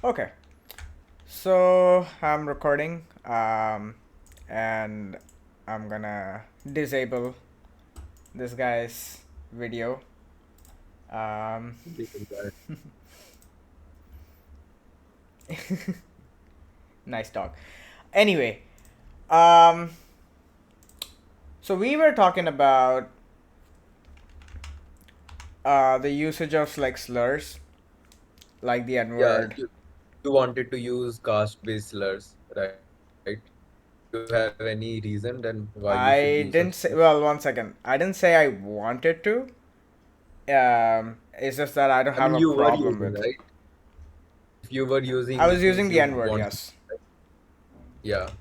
Okay, so I'm recording, and I'm gonna disable this guy's video. Um, People that Nice talk. Anyway, um, so we were talking about the usage of like slurs, like the N yeah, word. you wanted to use caste-based slurs, right? Do you have any reason then why you should use I such didn't slurs? say. Well, one second. I didn't say I wanted to. It's just that I don't I have mean, a you were problem using, with. right? If you were I using, was it using means the you N word. want, Yes. right? Yeah.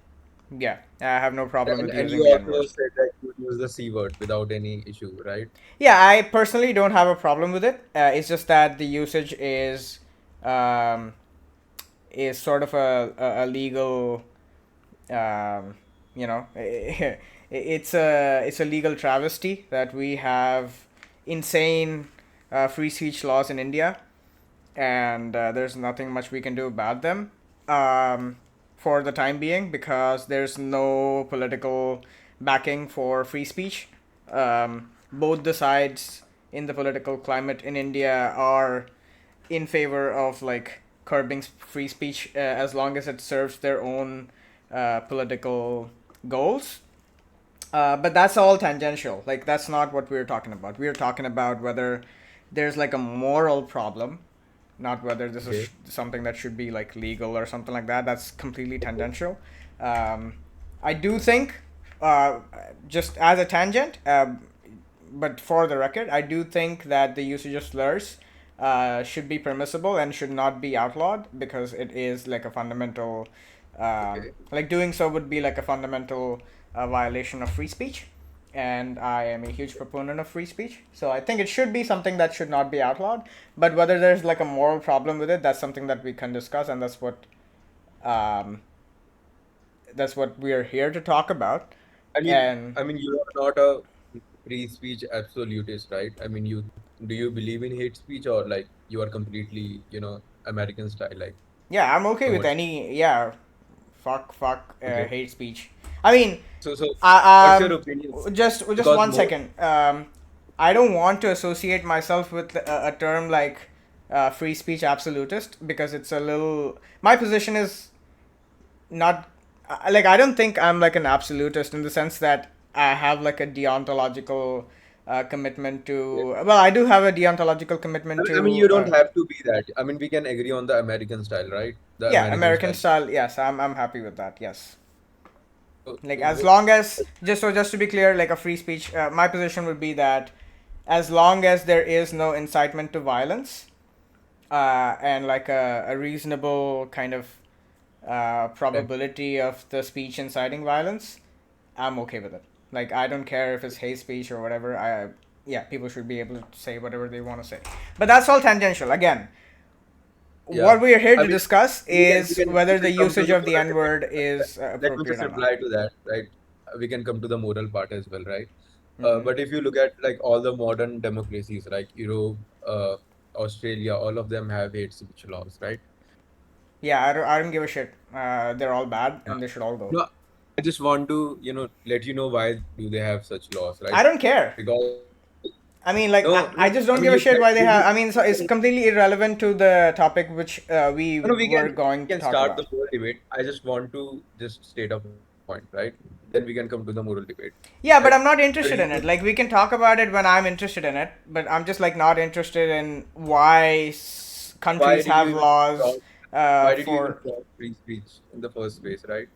Yeah, I have no problem with And using you the N also word. said that you use the C word without any issue, right? Yeah, I personally don't have a problem with it. It's just that the usage um, is sort of a legal, um, you know, it's a legal travesty that we have insane free speech laws in India, and there's nothing much we can do about them for the time being because there's no political backing for free speech. Both the sides in the political climate in India are in favor of like curbing free speech as long as it serves their own political goals. But that's all tangential. Like that's not what we're talking about. We're talking about whether there's like a moral problem, not whether this is Okay. something that should be like legal or something like that. That's completely tangential. Um, I do think, uh, just as a tangent, but for the record, I do think that the usage of slurs should be permissible and should not be outlawed because it is like a fundamental, Okay. like doing so would be like a fundamental violation of free speech. And I am a huge proponent of free speech. So I think it should be something that should not be outlawed. But whether there's like a moral problem with it, that's something that we can discuss, and um, that's what we are here to talk about. And I mean, you are not a free speech absolutist, right? I mean, you do you believe in hate speech or like you are completely, American style, like yeah, I'm okay no with more. any fuck Okay. hate speech. I mean, So what's I, your opinion? just Because one more, second. I don't want to associate myself with a term like free speech absolutist because it's a little. My position is not like I don't think I'm like an absolutist in the sense that I have like a deontological commitment okay. to. Well, I do have a deontological commitment I mean, to. you don't have to be that. I mean, we can agree on the American style, right? The Yeah, American American style. style. Yes, I'm happy with that. Yes. So, Like so as long as just to be clear, like a free speech, my position would be that as long as there is no incitement to violence, and like a reasonable kind of okay. probability of the speech inciting violence, I'm okay with it. Like I don't care if it's hate speech or whatever. Yeah, people should be able to say whatever they want to say. But that's all tangential. Again, Yeah. what we are here I to mean, discuss is we whether the can come to usage the of the moral N debate. word is Let me appropriate just or not. reply to that, right? We can come to the moral part as well, right? Mm-hmm. But if you look at like all the modern democracies, like Europe, Australia, all of them have hate speech laws, right? Yeah, I don't give a shit. They're all bad Yeah. and they should all go. No, I just want to, let you know why do they have such laws, right? I don't care. Because I mean, like, no, I no, just I don't mean give a you shit said why they have. I mean, so it's completely irrelevant to the topic which we no, were going to we can talk start about. the whole debate. I just want to just state a point, right? Then we can come to the moral debate, Yeah, right? but I'm not The interested reason in it. Like, we can talk about it when I'm interested in it, but I'm just, like, not interested in why why countries did you have even laws talk, why did you even for. talk free speech in the first place, right?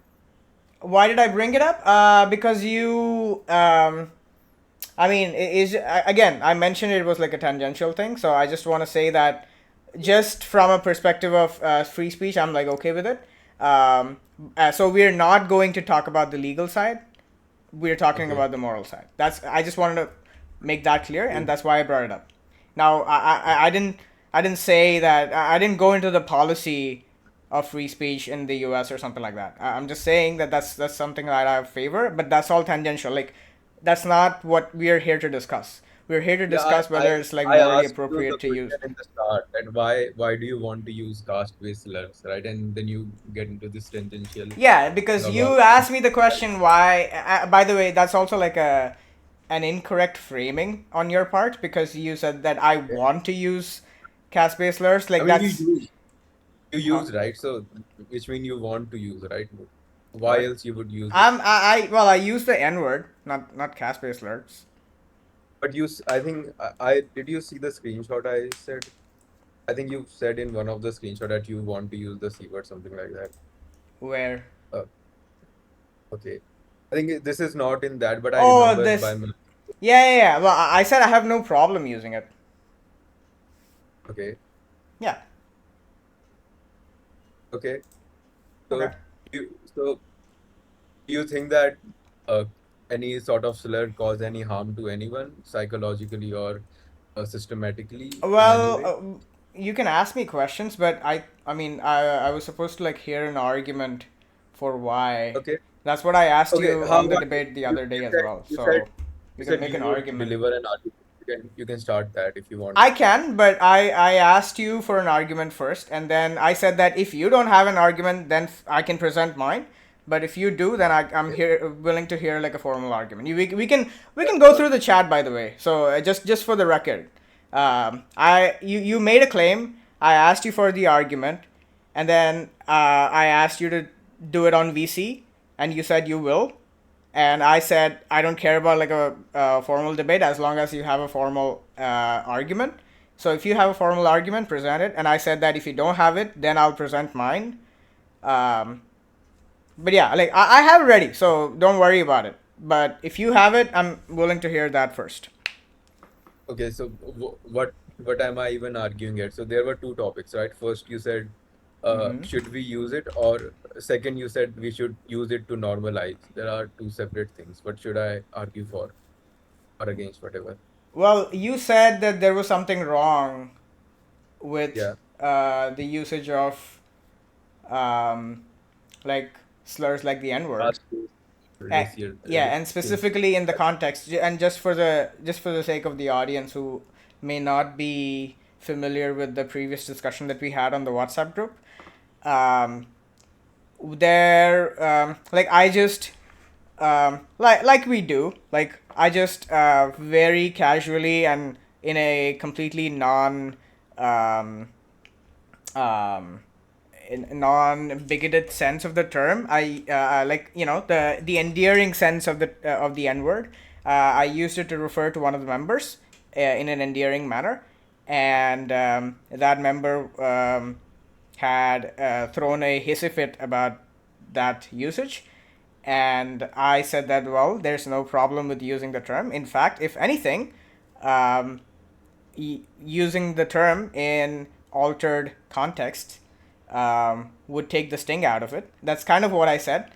Why did I bring it up? Because you. I mean, again, I mentioned it was like a tangential thing, so I just want to say that just from a perspective of free speech, I'm like okay with it. So we're not going to talk about the legal side. We're talking Okay. about the moral side. That's I just wanted to make that clear, and Cool. that's why I brought it up. Now, I didn't say that I didn't go into the policy of free speech in the U.S. or something like that. I'm just saying that that's something that I favor, but that's all tangential. Like, that's not what we are here to discuss. We're here to Yeah, discuss whether it's like I morally asked you the appropriate to use. question in the start that why do you want to use caste-based slurs, right? And then you get into this tangential Yeah, thing because about you asked me the question why. By the way, that's also like a an incorrect framing on your part because you said that I okay. want to use caste-based slurs. I Like mean, that's you huh? use, right? So which mean you want to use, right? Why What? else you would use it? Well, I use the N word, not caste-based slurs. But I think I did you see the screenshot I said? I think you said in one of the screenshot that you want to use the C word, something like that. Where? Uh, okay. I think this is not in that, but I Oh, remember this. by Yeah. Well, I said I have no problem using it. okay. Yeah. Okay. Okay. So so do you think that uh, any sort of slur cause any harm to anyone psychologically or systematically in any Well, way? you can ask me questions, but I mean, I was supposed to like hear an argument for why. Okay. That's what I asked Okay. you How on the about debate the you, other day you as said well. you said So you you can said make you an would argument. deliver an argument. You can start that if you want. I can, but I asked you for an argument first, and then I said that if you don't have an argument, then I can present mine. But if you do, then I'm Okay. here willing to hear like a formal argument. We Yeah, can go sure. through the chat by the way. So just for the record, you made a claim. I asked you for the argument, and then I asked you to do it on VC, and you said you will, and I said I don't care about like a formal debate as long as you have a formal argument. So if you have a formal argument, present it. And I said that if you don't have it, then I'll present mine. Um, but yeah, like I have it ready, so don't worry about it. But if you have it, I'm willing to hear that first. Okay. So what am I even arguing at? So there were two topics, right? First, you said should we use it, or second, you said we should use it to normalize. There are two separate things. What should I argue for or against, whatever? Well, you said that there was something wrong with Yeah. the usage of um, like slurs like the N word. Last two Uh, racial, yeah, and racial. specifically in the context, and just for the sake of the audience who may not be familiar with the previous discussion that we had on the WhatsApp group, um, like I just like we do, like I just very casually and in a completely um, um, non bigoted sense of the term. I like the endearing sense of the N word. I used it to refer to one of the members in an endearing manner, and that member had thrown a hissy fit about that usage. And I said that, well, there's no problem with using the term. In fact, if anything, um, using the term in altered context would take the sting out of it. That's kind of what I said.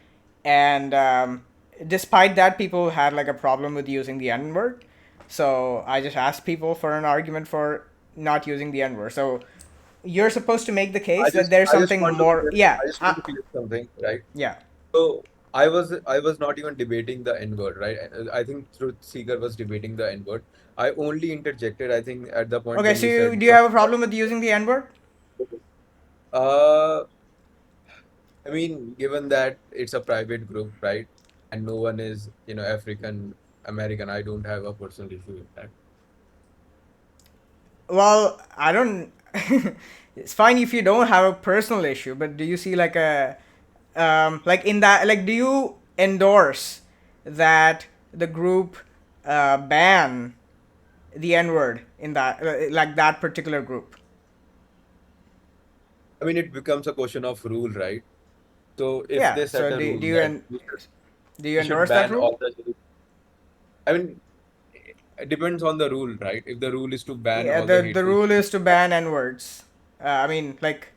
And despite that, people had like a problem with using the N word. So I just asked people for an argument for not using the N word. So you're supposed to make the case that there's I just something want to more. clear Yeah. I just want to clear something, right? Yeah. So I was not even debating the N word, right? I think Truth Seeker was debating the N word. I only interjected, I think, at the point Okay. when So you said do you have a something problem with using the N word? like, uh I mean, given that it's a private group, right? And no one is, African American, I don't have a personal issue with that. Well, I don't. It's fine if you don't have a personal issue, but do you see like a like in that, like, do you endorse that the group ban the N word in that like that particular group? I mean, it becomes a question of rule, right? So if Yeah. they So set a rule that do you we should endorse that ban rule? all the, I mean, it depends on the rule, right? If the rule is to ban Yeah. all the The hateful rule speech, is to ban N words. I mean, like,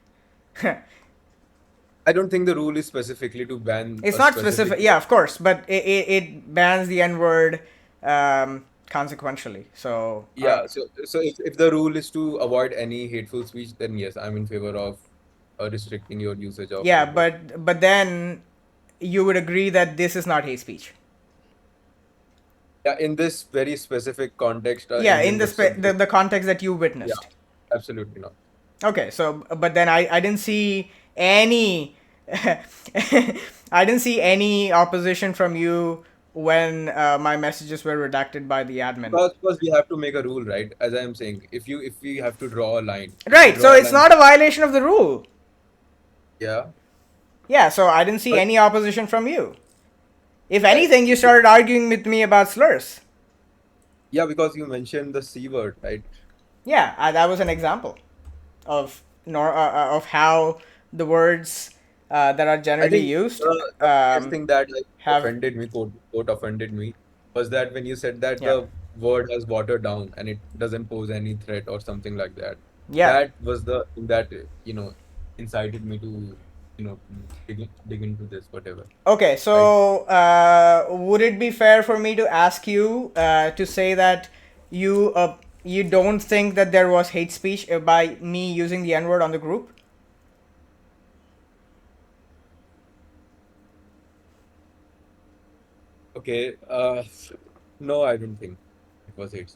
I don't think the rule is specifically to ban it's a not specific specific. group. Yeah, of course, but it bans the N word consequentially. So Yeah, so if the rule is to avoid any hateful speech, then yes, I'm in favor of restricting your usage of yeah, N-word. but, then you would agree that this is not hate speech. Yeah, in this very specific context, Yeah, in Indian the representation. the context that you Yeah, witnessed. absolutely not. Okay, so but then I didn't see any I didn't see any opposition from you when my messages were redacted by the admin. Because we have to make a rule, right? As I am saying, if we have to draw a line, if we Right, so draw a it's line, not a violation of the rule. yeah. Yeah, so I didn't see But any opposition from you. If I, anything, you started arguing with me about slurs. yeah, because you mentioned the C word, right? Yeah, that was an example of how the words that are I generally think used the biggest thing that like have offended me, quote offended me, was that when you said that yeah the word has watered down and it doesn't pose any threat or something like that. yeah. That was the thing that incited me to dig into this whatever, Okay, right? so would it be fair for me to ask you to say that you don't think that there was hate speech by me using the N word on the group? Okay. No, I don't think it was hate.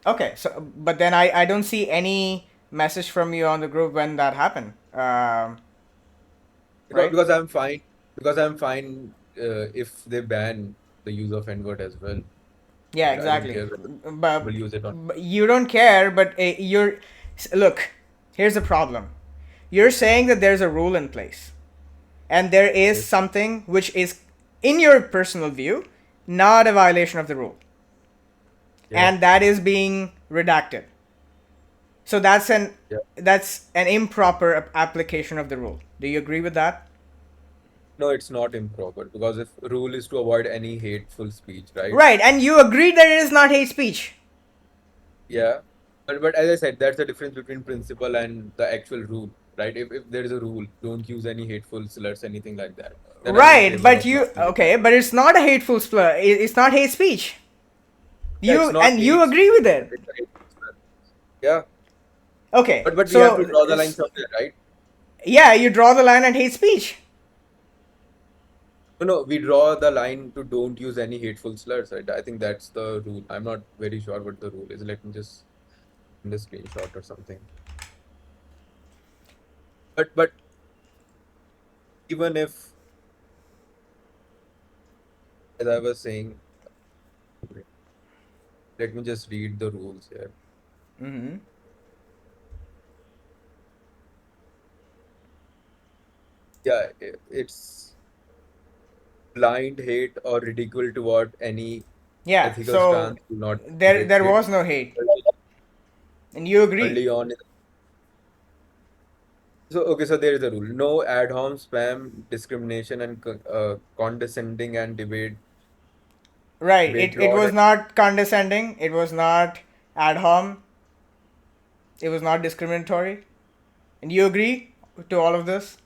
Okay, so but then I don't see any message from you on the group when that happened. Because Right? because I'm fine if they ban the use of N-word as well. Yeah, Right? I don't exactly. care whether But, people use it or not. but you don't care, but look. Here's the problem. You're saying that there's a rule in place, and there is Yes. something which is, in your personal view, not a violation of the rule, Yeah. and that is being redacted. So Yeah. that's an improper application of the rule. Do you agree with that? No, it's not improper because if rule is to avoid any hateful speech, right? Right, and you agreed that it is not hate speech. Yeah. But as I said, that's the difference between principle and the actual rule, right? If there is a rule, don't use any hateful slurs, anything like that, then I'm in Right, favor but of you not using okay, it. but it's not a hateful slur. It's not hate speech. Yeah, it's You not and you hate agree speech, with it. it's a hateful slur. Yeah. Okay, But we have to so draw the line somewhere, right? yeah, you draw the line at hate speech. No, no, we draw the line to don't use any hateful slurs, right? I think that's the rule. I'm not very sure what the rule is. Let me just send a screenshot or something. But even if, as I was saying, let me just read the rules here. Mm-hmm. Yeah, it's blind hate or ridicule toward any Yeah, ethical so stance will not be there tolerated. was no hate, and you agree. Early on, so okay, so there is a rule: no ad hom spam, discrimination, and condescending and Right, debate it rod. was not condescending. It was not ad hom. It was not discriminatory. And you agree to all of this?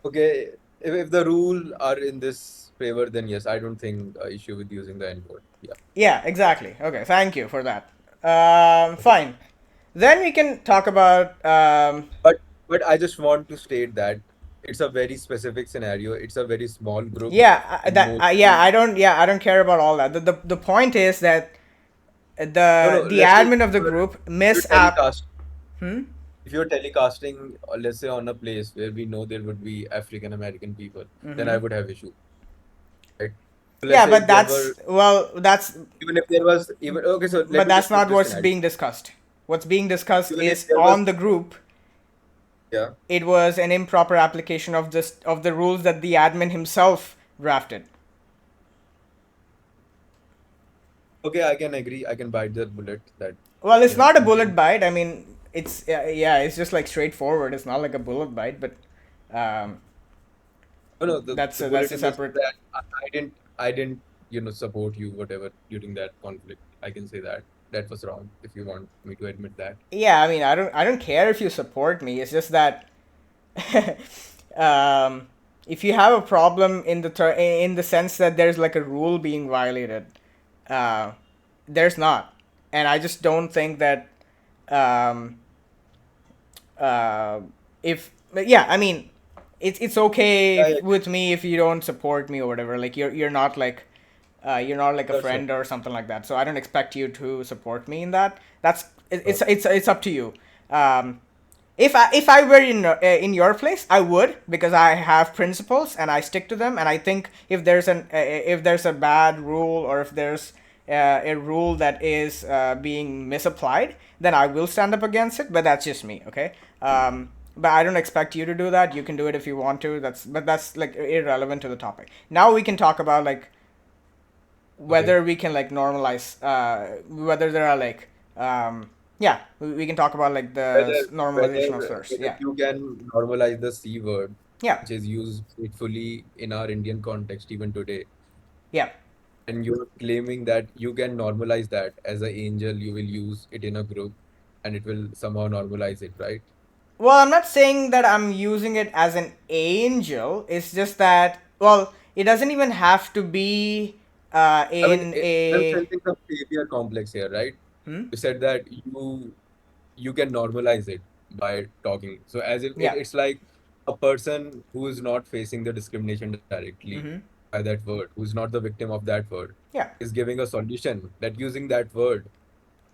Okay, if the rule are in this favor, then yes, I don't think issue with using the N word. Yeah. Yeah, exactly. Okay, thank you for that. Okay. Fine. Then we can talk about But I just want to state that it's a very specific scenario. It's a very small group, yeah, and yeah, mostly I don't care about all that. The point is that no, no. the Let's say admin of the group you're miss app. telecast Hmm? if you're telecasting, let's say on a place where we know there would be African American people, then I Mm-hmm. would have issue, right? So let's Yeah, say but if there were that's even if there was even okay, so let but me that's just put not this what's scenario. being discussed. What's being discussed Even if is there on was the group. yeah. It was an improper application of the rules that the admin himself drafted. Okay, I can agree. I can bite the bullet that Well, you it's have not a some bullet point. bite. I mean, it's yeah, it's just like straightforward. It's not like a bullet bite, but um, No, no, that's bullet a in the sense separate. that I didn't support you whatever during that conflict. I can say that that was wrong if you want me to admit that. Yeah, I mean, I don't care if you support me. It's just that um, if you have a problem in in the sense that there's like a rule being violated, uh, there's not, and I just don't think that um, uh, if yeah, I mean, it's okay I with me if you don't support me or whatever. Like you're not like You're not like a Sure, sure. friend or something like that. So I don't expect you to support me in that. That's Uh, it's up to you. Um, if I were in your place, I would, because I have principles and I stick to them. And I think if there's a bad rule, or if there's a rule that is being misapplied, then I will stand up against it. But that's just me, okay? But I don't expect you to do that. You can do it if you want to. That's like irrelevant to the topic. Now we can talk about like okay. whether we can like normalize, whether there are like yeah, we can talk about like the Whether normalization of whether slurs. whether Yeah, you can normalize the C word, yeah, which is used faithfully in our Indian context even today, yeah. and you're claiming that you can normalize that as an angel, you will use it in a group, and it will somehow normalize it, right? Well, I'm not saying that I'm using it as an angel. It's just that, well, it doesn't even have to be I mean, in I'm a sensing some savior complex here, right? hmm? You said that you can normalize it by talking. So as if Yeah. it's like a person who is not facing the discrimination directly Mm-hmm. by that word, who's not the victim of that word, Yeah. is giving a solution that using that word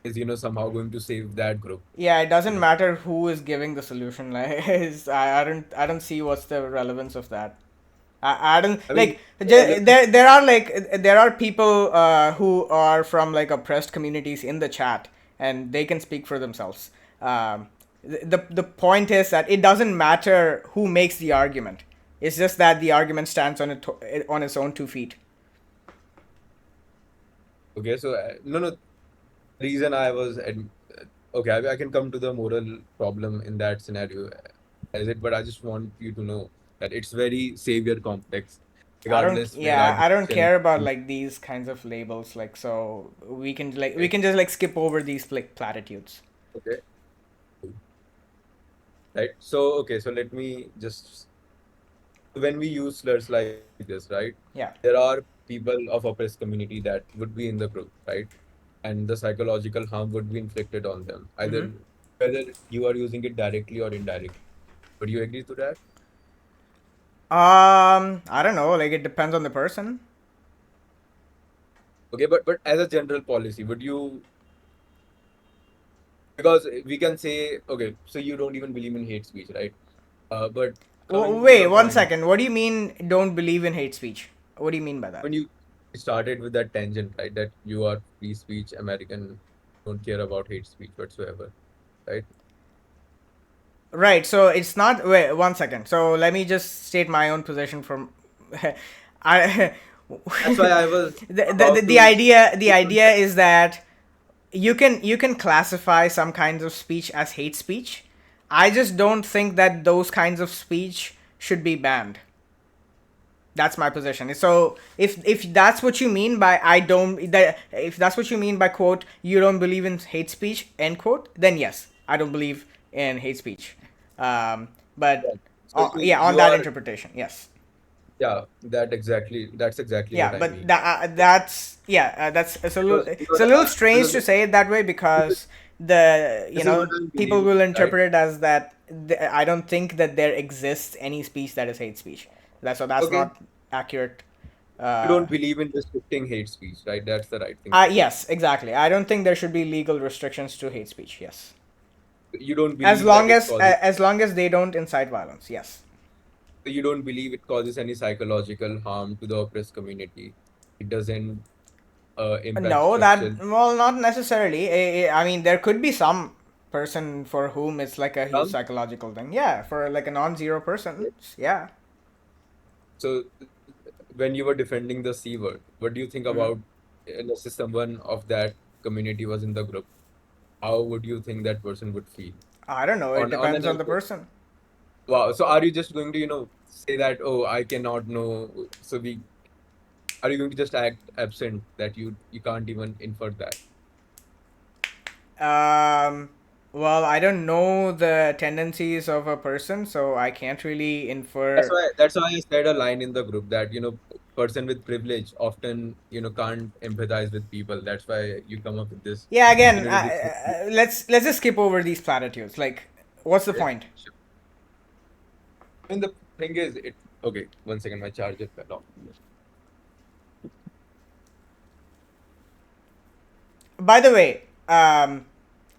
is, somehow going to save that group. Yeah, it You doesn't know, matter who is giving the solution. Like, I don't see what's the relevance of that. I don't I mean, like as a, there are people who are from like oppressed communities in the chat, and they can speak for themselves. The point is that it doesn't matter who makes the argument. It's just that the argument stands on its own 2 feet. okay, so no, no, reason I was okay, I can come to the moral problem in that scenario as it, but I just want you to know that it's very savior complex, regardless where our I don't decision. care about like these kinds of labels. Like, so we Okay, can just like skip over these like platitudes. okay, right. So okay, so let me just when we use slurs like this, right? Yeah. There are people of oppressed community that would be in the group, right? And the psychological harm would be inflicted on them, Mm-hmm. either whether you are using it directly or indirectly. Would you agree to that? I don't know. Like, it depends on the person. Okay, but as a general policy, would you, because we can say, okay, so you don't even believe in hate speech, right? But coming to Wait, the one point, second. What do you mean? Don't believe in hate speech? What do you mean by that? when you started with that tangent, right, that you are free speech American, don't care about hate speech whatsoever, right? Right. So it's not. Wait, one second. So let me just state my own position from. I. That's why I was The about to. the idea is that you can classify some kinds of speech as hate speech. I just don't think that those kinds of speech should be banned. That's my position. So if that's what you mean by I don't that if that's what you mean by quote you don't believe in hate speech end quote, then yes, I don't believe in hate speech. But So yeah, on you that are, interpretation, yes. yeah, that's exactly what Yeah, I but mean. that's yeah, that's it's Because a little strange because to say it that way, because the this is what I'm people believing, will right? interpret it as that I don't think that there exists any speech that is hate speech. That's Okay, not accurate. you Uh, don't believe in restricting hate speech, right? That's the right thing to say. yes, exactly. I don't think there should be legal restrictions to hate speech. Yes, You don't believe that it causes, as long as they don't incite violence. Yes. you don't believe it causes any psychological harm to the oppressed community. It doesn't impact No, that structural well, not necessarily. I mean, there could be some person for whom it's like a huge harm. psychological thing. Yeah, for like a non-zero person. Yeah. So when you were defending the C word, what do you think Hmm. about, let's say someone of that community was in the group? How would you think that person would feel I don't know. It on an depends on the person. wow? So are you just going to say that, oh, I cannot know? So we are you going to just act absent that you can't even infer that? Um. Well, I don't know the tendencies of a person, so I can't really infer. That's why I said a line in the group that person with privilege often can't empathize with people. That's why you come up with this Yeah. Again, this. let's just skip over these platitudes. Like, what's the Okay, point? sure. I mean the thing is it. Okay, one second, my charger fell off. By the way,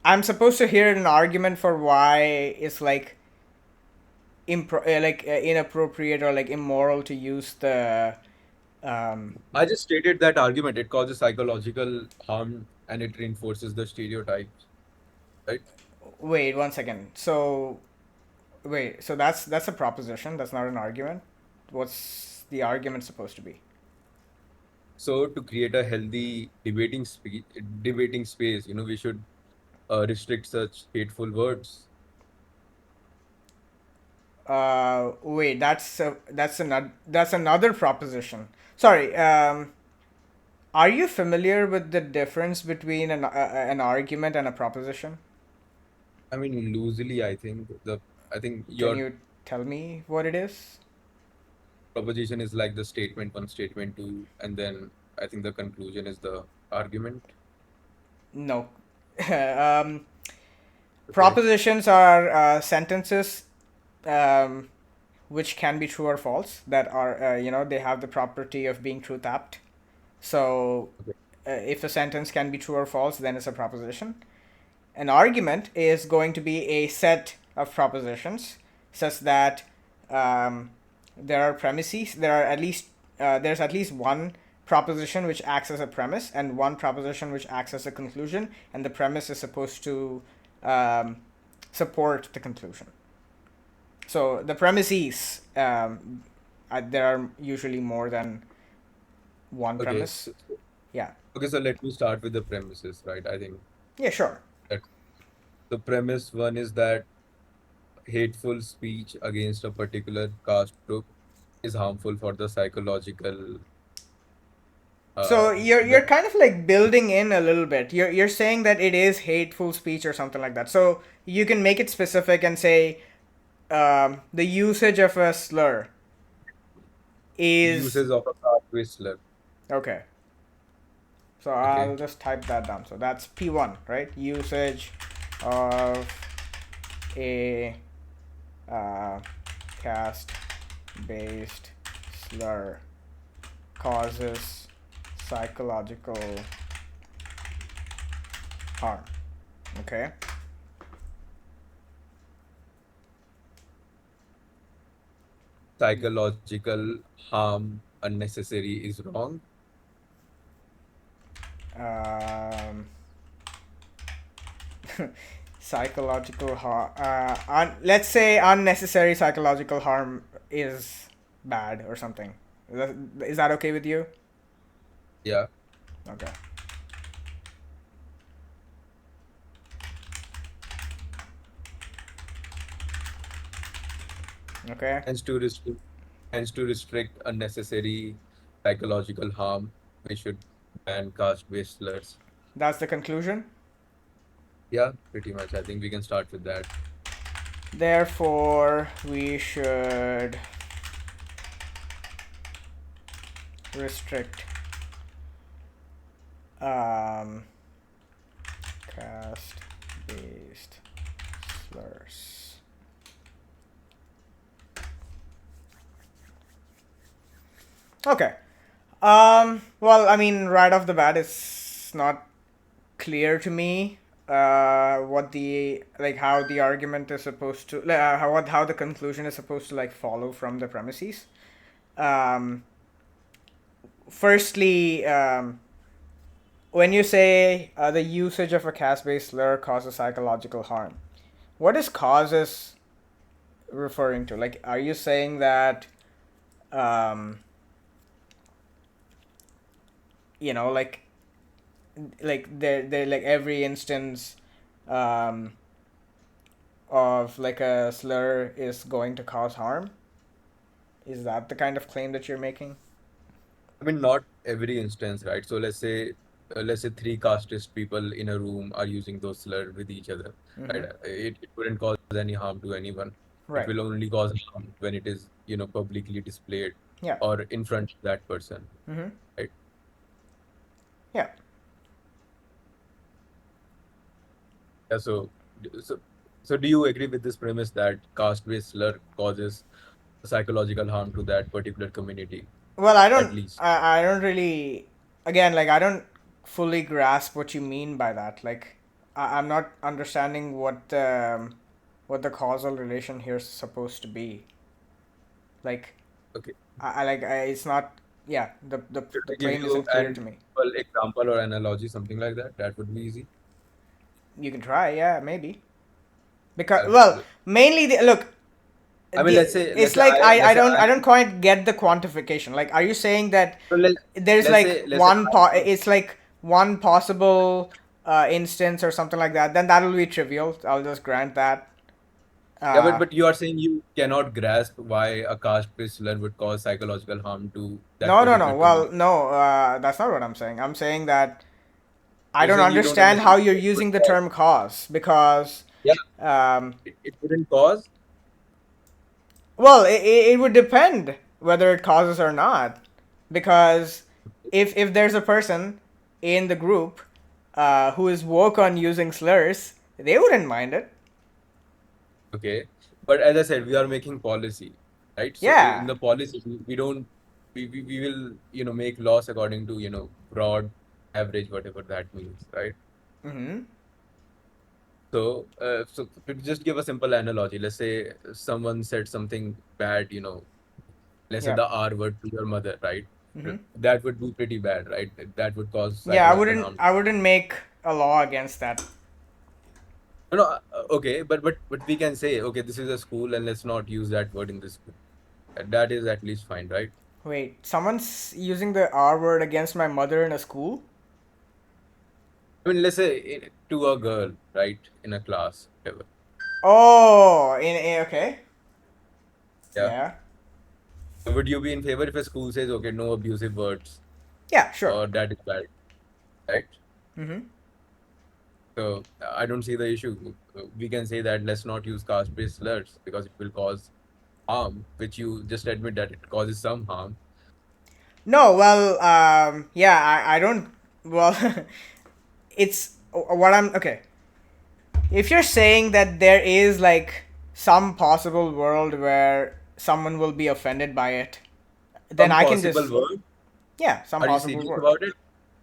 I'm supposed to hear an argument for why it's like inappropriate or like immoral to use the um, I just stated that argument. It causes psychological harm and it reinforces the stereotypes, right? wait 1 second. So wait, so that's a proposition. That's not an argument. What's the argument supposed to be? So to create a healthy debating space, we should restrict such hateful words. Wait, that's another proposition. Sorry. Are you familiar with the difference between an argument and a proposition? I mean, loosely, I think Can your you tell me what it is? proposition is like the statement one, statement two, and then I think the conclusion is the argument. No. um, Okay. Propositions are sentences um, which can be true or false that are they have the property of being truth apt. So Okay. if a sentence can be true or false, then it's a proposition. An argument is going to be a set of propositions such that um, there are premises. There are at least there's at least one proposition which acts as a premise and one proposition which acts as a conclusion, and the premise is supposed to um, support the conclusion. So the premises, there are usually more than one Okay. premise. Yeah. Okay, so let me start with the premises, right? I think Yeah. Sure. that the premise one is that hateful speech against a particular caste group is harmful for the psychological So you're well, kind of like building in a little bit. You're saying that it is hateful speech or something like that. So you can make it specific and say the usage of a slur is uses of a caste whistler. okay. So Okay. I'll just type that down. So that's P1, right? Usage of a uh, caste-based slur causes psychological harm. Okay. Psychological harm unnecessary is wrong. Um, psychological harm. Let's say unnecessary psychological harm is bad or something. Is that okay with you? Yeah. Okay. Okay. Hence to restrict unnecessary psychological harm, we should ban caste whistlers. That's the conclusion. Yeah, pretty much. I think we can start with that. Therefore, we should restrict um, caste-based slurs. Okay. Well, I mean, right off the bat, it's not clear to me what the like how the argument is supposed to how the conclusion is supposed to like follow from the premises. Um, Firstly, when you say the usage of a caste-based slur causes psychological harm, what is causes referring to? Like, are you saying that um, like they're like every instance um, of like a slur is going to cause harm? Is that the kind of claim that you're making? I mean, not every instance, right? So let's say three casteist people in a room are using those slurs with each other, Mm-hmm. right? It wouldn't cause any harm to anyone. It Right. will only cause harm when it is, publicly displayed Yeah. or in front of that person, Mm-hmm. right? Yeah. Yeah, so, so do you agree with this premise that caste-based slur causes psychological harm to that particular community, Well, I at don't. least? I don't really. Again, like I don't. fully grasp what you mean by that. Like, I'm not understanding what the causal relation here is supposed to be. Like, Okay. it's not. Yeah, Should the we give claim you isn't clear an to me. simple example or analogy, something like that? That would be easy. You can try, yeah, maybe. Because, Uh, well, l- mainly look, I mean, let's it's say like let's say I don't quite get the quantification. Like, are you saying that so there's like let's say I, it's like one possible instance or something like that? Then that'll be trivial. I'll just grant that. yeah, Uh, but you are saying you cannot grasp why a caste-based slur would cause psychological harm to that no, no, no. particular community. Well, no, that's not what I'm saying. I'm saying that I You're don't saying you don't understand how understand you're what it would using the cause. term cause because Yeah, um, it wouldn't cause. well, it would depend whether it causes or not. Because if there's a person in the group who is woke on using slurs, they wouldn't mind it. Okay, but as I said, we are making policy, right? So in Yeah. the policy, we don't we will make laws according to broad average, whatever that means, right? Mm-hmm. So to just give a simple analogy, let's say someone said something bad, let's say Yeah. the R word to your mother, right? Mm-hmm. That would be pretty bad, right? That would cause Yeah, psychological harm. I wouldn't make a law against that. No, no, okay, but we can say, okay, this is a school, and let's not use that word in this school. That is at least fine, right? Wait, someone's using the R word against my mother in a school? I mean, let's say to a girl, right, in a class, whatever. Oh, okay. Yeah. Yeah. Would you be in favor if a school says, okay, no abusive words, Yeah, sure. or that is bad, right? Mm-hmm. So I don't see the issue. We can say that let's not use caste-based slurs because it will cause harm, which you just admit that it causes some harm. No, well, yeah, I don't. Well, it's what I'm. Okay. If you're saying that there is like some possible world where someone will be offended by it, then Some I can possible just. word. Yeah, some Are you possible serious world. about it?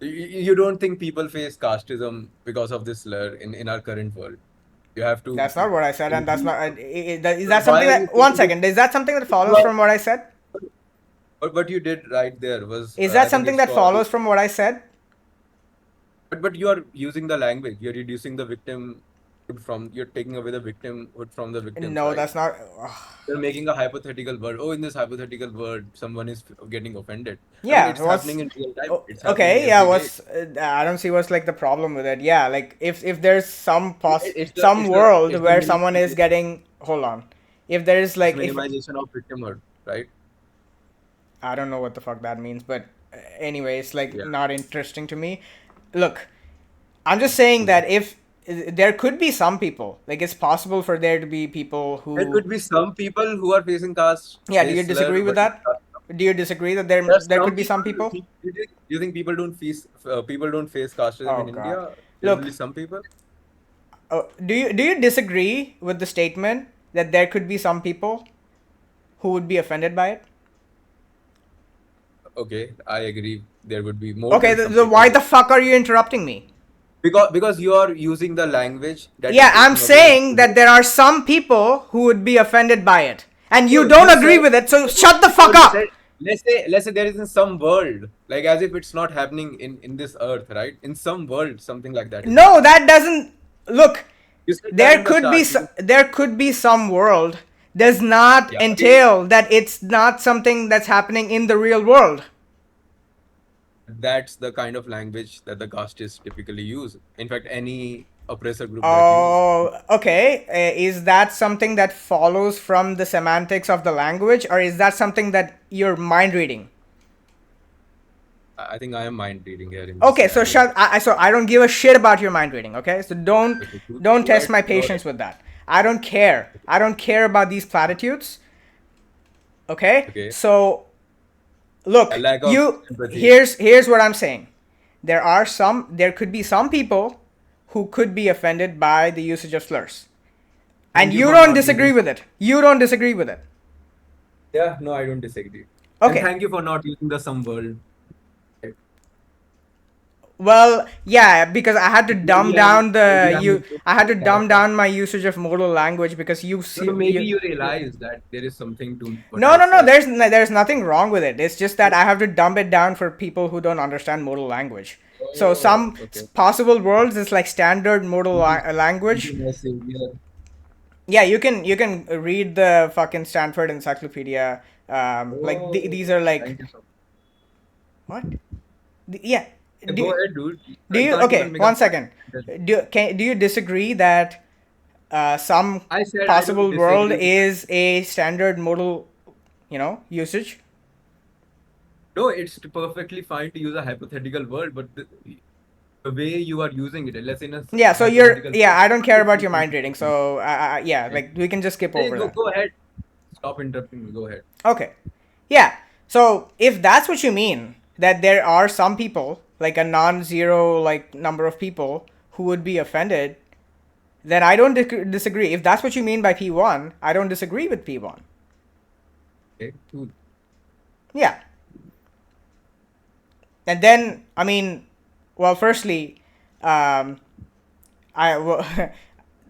You don't think people face casteism because of this slur in our current world? You have to That's not what I said, and that's include. not. Is that Why something are you that. saying One this? second. Is that something that You follows are, from what I said? but what you did right there was, Is I that think something it's that called. follows from what I said? But you are using the language. You're reducing the victim from. You're taking away the victimhood from the victims, No, right? that's not. You're making a hypothetical word. Oh, in this hypothetical word, someone is getting offended. I mean, Yeah, it's happening in real time. oh, It's happening okay, yeah, every day. what's I don't see what's like the problem with it. Yeah, like if there's It's the some it's the world it's the where someone is minimization. getting, hold on. If there is It's like, if minimization of victimhood, right? I don't know what the fuck that means, but anyway, it's like Yeah. not interesting to me. Look, I'm just saying Mhm. that if there could be some people, like it's possible for there to be people There who, could be some people who are facing yeah, do you caste-based slur, disagree with but that? Do you disagree that there are there some could be people. some people? You think people don't face casteism Oh in god. India? There are Look, only some people. do you disagree with the statement that there could be some people who would be offended by it? Okay, I agree. There would be more Okay, than some the people why the fuck are you interrupting me? because you are using the language that is Yeah, I'm taking away the saying that there are some people who would be offended by it. And no, you don't you agree said with it, so no, shut the no, fuck you up. said let's say there is in some world, like as if it's not happening in this earth, right? In some world, something like that is No, happening. that doesn't look. You said that in the start. There could be some world does not Yeah, again, entail that it's not something that's happening in the real world. that's the kind of language that the castes typically use. In fact, any oppressor group that use. Oh, okay. Is that something that follows from the semantics of the language, or is that something that you're mind reading? I think I am mind reading here in this Okay, so scenario. so I don't give a shit about your mind reading. Okay, so Okay, don't go test ahead, my go ahead. patience with that. I don't care. I don't care about these platitudes. Okay, Okay, so a look, lack of empathy. here's what I'm saying. There could be some people who could be offended by the usage of slurs, and Thank you you for don't not disagree using. with it. You don't disagree with it. Yeah, no, I don't disagree. And Okay, thank you for not using the some world. Well, yeah, because I had to dumb down the Maybe I'm you. into I had to that. dumb down my usage of modal language because No, no, maybe you. you realize that there is something to what No, I no, no. said. There's nothing wrong with it. It's just that I have to dumb it down for people who don't understand modal language. So Oh, some okay. possible worlds is like standard modal Maybe language. my savior. Yeah, you can read the fucking Stanford Encyclopedia. Like these Oh, are like thank you so much. what? Yeah. Yeah, go Do ahead, dude. do I you can't even okay? make a One point. second. Do you disagree that some I said I don't possible world disagree with that. is a standard modal, usage? No, it's perfectly fine to use a hypothetical word, but the way you are using it, let's say in a Yeah. So you're hypothetical yeah. world, I don't not care about using your mind reading. consequences. So yeah, Okay. like we can just skip Hey, over go that. go ahead. Stop interrupting me. Go ahead. Okay. Yeah. So if that's what you mean, that there are some people, like a non-zero like number of people who would be offended, then I don't disagree. If that's what you mean by P1, I don't disagree with P1. Okay, cool. Yeah. And then, I mean, well, firstly, um, I well,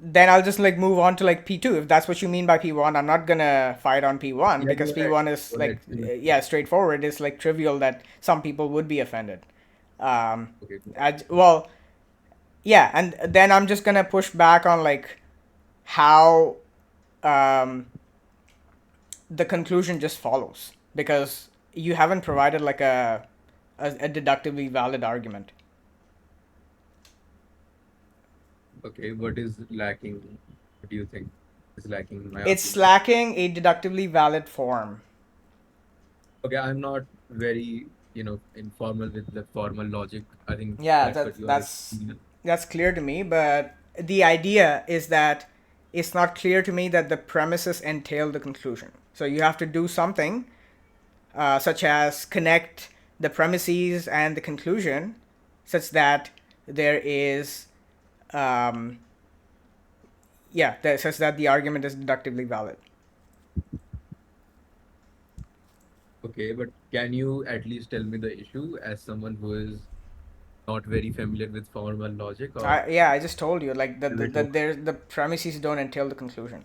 then I'll just like move on to like P2. If that's what you mean by P1, I'm not gonna fight on P1 Yeah, because go ahead. P1 is Go like ahead. Finish. yeah, straightforward. It's like trivial that some people would be offended. Um, Okay, cool. well, yeah, and then I'm just gonna push back on like how um, the conclusion just follows because you haven't provided like a deductively valid argument. Okay, what is lacking? What do you think is lacking in my It's argument? lacking a deductively valid form. Okay, I'm not very, informal with the formal logic. I think Yeah, that's what you are. that's clear to me, but the idea is that it's not clear to me that the premises entail the conclusion. So you have to do something such as connect the premises and the conclusion such that there is um, such that the argument is deductively valid. Okay, but can you at least tell me the issue as someone who is not very familiar with formal logic, or I just told you like is it okay? the premises don't entail the conclusion.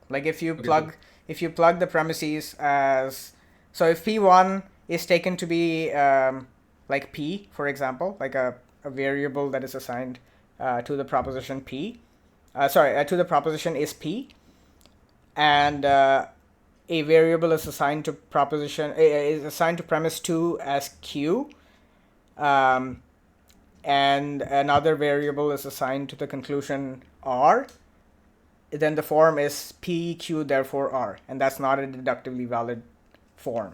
Like Okay, so if you plug the premises as so if P1 is taken to be like P, for example, like a variable that is assigned to the proposition P, to the proposition is P, and a variable is assigned to is assigned to premise 2 as Q, um, and another variable is assigned to the conclusion R, then the form is P, Q, therefore R, and that's not a deductively valid form.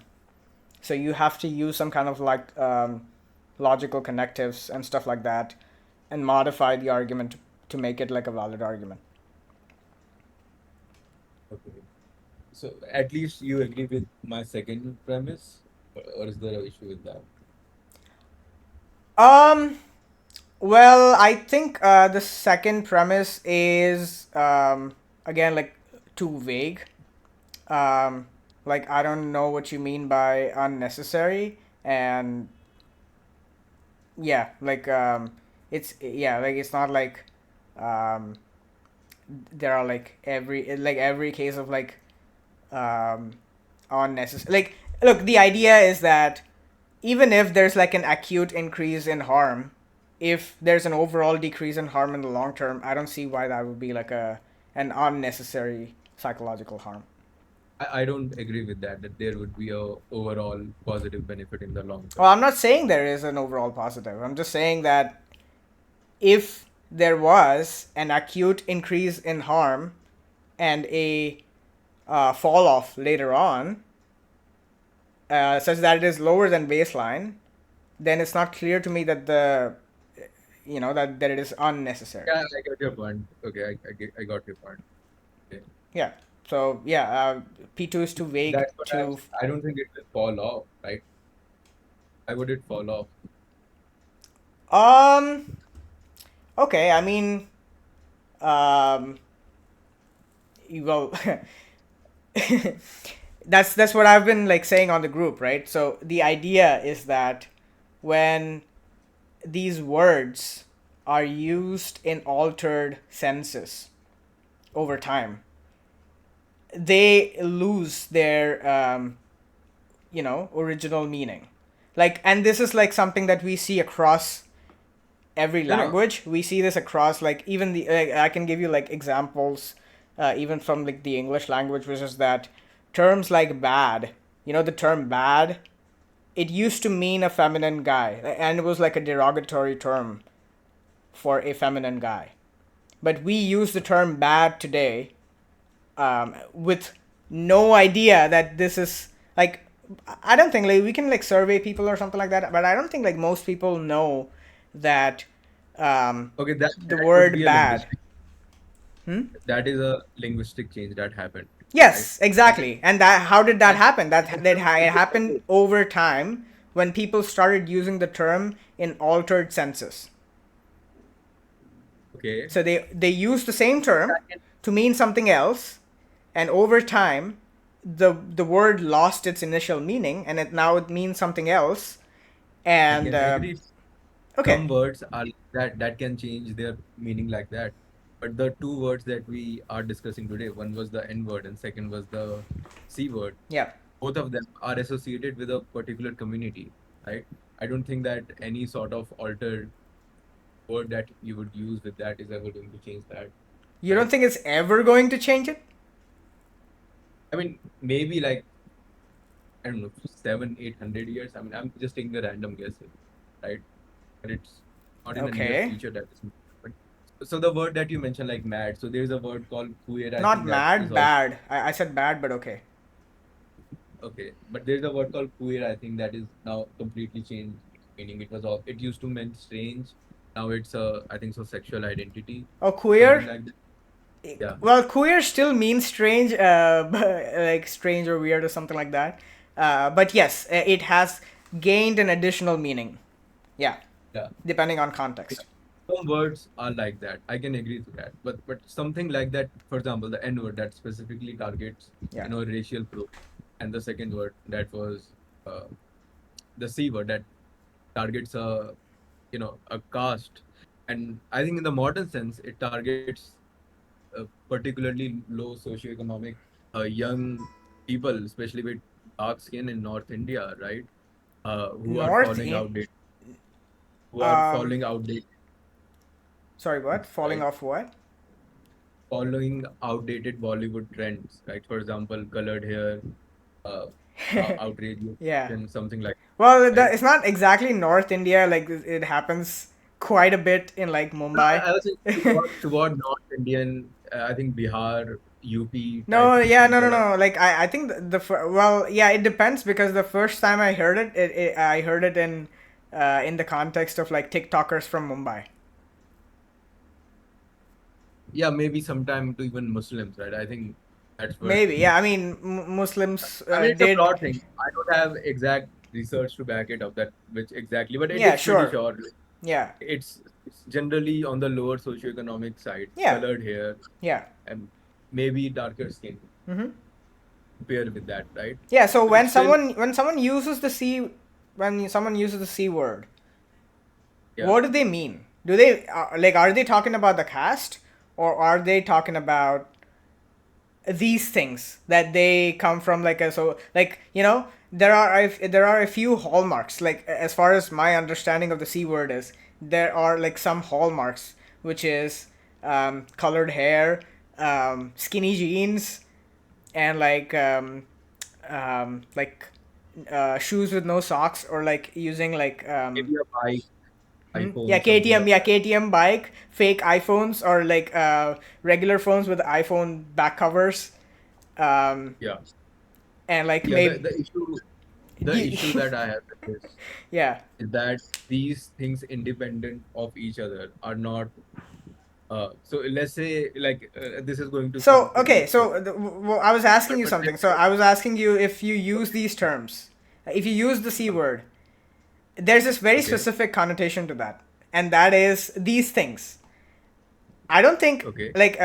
So you have to use some kind of like logical connectives and stuff like that, and modify the argument to make it like a valid argument. okay. So at least you agree with my second premise, or is there an issue with that? Um. Well, I think the second premise is again like too vague. Um, like I don't know what you mean by unnecessary, and yeah, like like it's not like um, there are like every case of like um, unnecessary. Like, look, the idea is that even if there's like an acute increase in harm, if there's an overall decrease in harm in the long term, I don't see why that would be like an unnecessary psychological harm. I don't agree with that, that there would be a overall positive benefit in the long Well, term. I'm not saying there is an overall positive. I'm just saying that if there was an acute increase in harm and a fall off later on, such that it is lower than baseline, then it's not clear to me that that it is unnecessary. Yeah, I got your point. Okay, I got your point. Okay. Yeah. So yeah, P2 is too vague That's what to. I don't think it will fall off, right? Why would it fall off? Um. Okay. I mean, um. Well, that's what I've been like saying on the group, right? So the idea is that when these words are used in altered senses over time, they lose their original meaning. Like, and this is like something that we see across every No, no. language. We see this across, like, even the I can give you like examples, even from like the English language, which is that terms like bad, the term bad, it used to mean a feminine guy, and it was like a derogatory term for a feminine guy. But we use the term bad today, with no idea that this is like, I don't think, like, we can like survey people or something like that, but I don't think like most people know that Okay, that the that would word be a bad. linguistic. That is a linguistic change that happened, right? Yes, That is, exactly. And that, how did that and happen? it's It it's happened over time when people started using the term in altered senses. okay. So they use the same term to mean something else, and over time, the word lost its initial meaning, and it means something else. I And can agree. okay, Some words are that can change their meaning like that. But the two words that we are discussing today, one was the N word and second was the C word. yeah, Both of them are associated with a particular community, right? I don't think that any sort of altered word that you would use with that is ever going to change that, you don't right? think it's ever going to change it? I mean, maybe like, I don't know, 700-800 years. I mean, I'm just taking a random guess here, right? But it's not in the near Okay, future that is. But so the word that you mentioned, like mad. So there's a word called queer. I not think that is mad, also bad. I said bad, but okay. okay. But there's a word called queer. I think that is now completely changed its meaning. It was all. It used to mean strange. Now it's a. I think so. Sexual identity, Oh, something queer. like that. Yeah. Well, queer still means strange, like strange or weird or something like that. But yes, it has gained an additional meaning. Yeah, Yeah. depending on Yeah. context. Some words are like that. I can agree to that. But something like that, for example, the N word that specifically targets, Yeah. racial group, and the second word that was uh, the C word that targets a caste. And I think in the modern sense, it targets particularly low socioeconomic young people, especially with dark skin in North India, right? Who are North following in outdated, who are um following outdated, sorry, what? Falling right? off what? Following outdated Bollywood trends, right? For example, colored hair, uh, outrageous, Yeah. and something like Well, that, right? it's not exactly North India. Like, it happens quite a bit in like No, Mumbai. I was saying toward North Indian, I think Bihar, UP type No, yeah, no, no, people are. no. Like, I think well, yeah, it depends, because the first time I heard I heard it in the context of like TikTokers from Mumbai. Yeah, maybe sometime to even Muslims, right? I think that's what. Maybe, yeah. I mean, Muslims I mean, it's a did. broad thing. I don't have exact research to back it up that which exactly, but it Yeah, is pretty sure. sure. Yeah, It's generally on the lower socioeconomic side, yeah, colored hair yeah. and maybe darker skin. Mm-hmm. Pair with that, right? Yeah. So But it's still, when someone uses the C when someone uses the C word, yeah. what do they mean? Do they like, are they talking about the cast, or are they talking about these things that they come from, like a, so like, there are a few hallmarks, like, as far as my understanding of the C word is, there are like some hallmarks, which is colored hair, skinny jeans, and like shoes with no socks, or like using like Maybe a bike, yeah, iPhone, something KTM, like yeah, that. KTM bike, fake iPhones, or like regular phones with iPhone back covers, um, Yeah. and like Yeah, maybe, the issue that I have with this yeah. is that these things independent of each other are not so let's say like this is going to So sound okay, pretty so I was asking you but something. let's So say I was asking you, if you use these terms, if you use the C word, there's this very okay, specific connotation to that, and that is these things. I don't think, okay, like,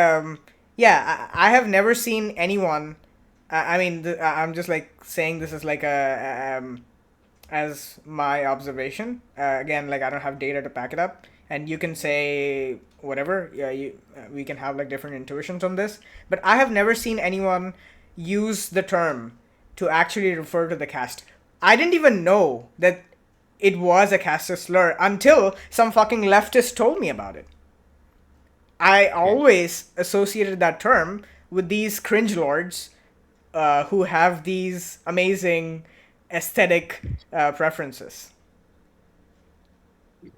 yeah, I have never seen anyone. I mean, I'm just like saying this as like as my observation. Again, like I don't have data to back it up, and you can say whatever. Yeah, we can have like different intuitions on this, but I have never seen anyone use the term to actually refer to the caste. I didn't even know that it was a caste slur until some fucking leftist told me about it. I Okay. always associated that term with these cringe lords who have these amazing aesthetic preferences.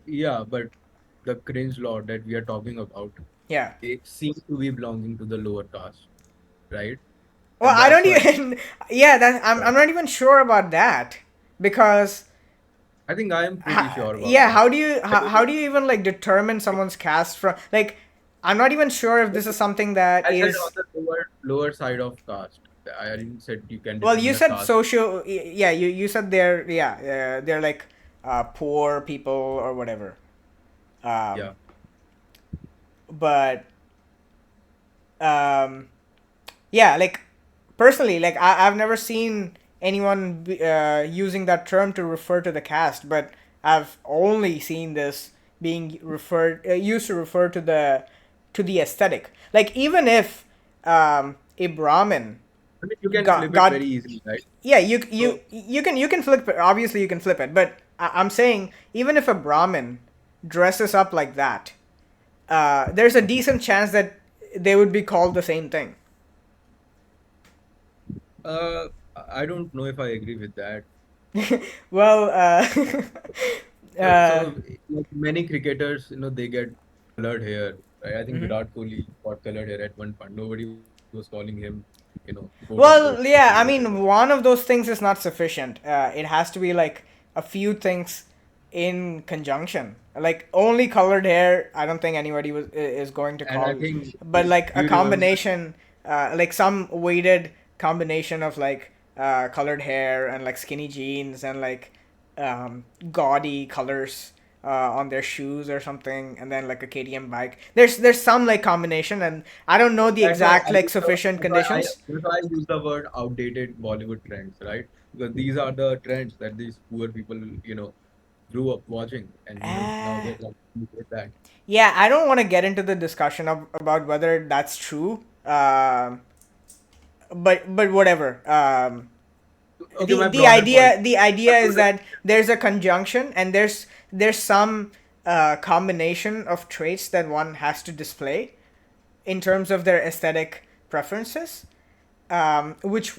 Yeah, but the cringe law that we are talking about, Yeah. they seem to be belonging to the lower caste, right? Well, And I that's don't why, even. Yeah, yeah. I'm not even sure about that because. I think I am pretty sure about Yeah, that. how do you even like determine someone's caste from like? I'm not even sure if this is something that I said on is. the lower side of caste. I didn't said you can Well, you determine a said caste. social. Yeah, you said they're like poor people or whatever. Um, Yeah. but um, yeah, like personally, like I've never seen anyone using that term to refer to the caste, but I've only seen this being referred used to refer to the aesthetic. Like even if a Brahmin I mean, you can got flip it very got easily, right? yeah, So, you can flip it. Obviously, you can flip it, but I'm saying even if a Brahmin dresses up like that, there's a okay. decent chance that they would be called the same thing. I don't know if I agree with that. Well, uh, So like many cricketers, they get colored hair, right? I think mhm. Virat Kohli got colored hair at one point. Nobody was calling him, quote unquote, Well, yeah, I absolutist. mean, one of those things is not sufficient. It has to be like a few things in conjunction. Like only colored hair, I don't think anybody is going to And I call. think, But like do a you remember? combination, like some weighted combination of like colored hair and like skinny jeans and like gaudy colors on their shoes or something, and then like a KTM bike. There's some like combination, and I don't know the That's why exact like sufficient conditions. that's why I use the word outdated Bollywood trends, right? Because these are the trends that these poor people, grew up watching, and now Uh, they're like with that. yeah, I don't want to get into the discussion about whether that's true. But whatever. Okay, my broader point. The idea is that there's a conjunction and there's some combination of traits that one has to display in terms of their aesthetic preferences, which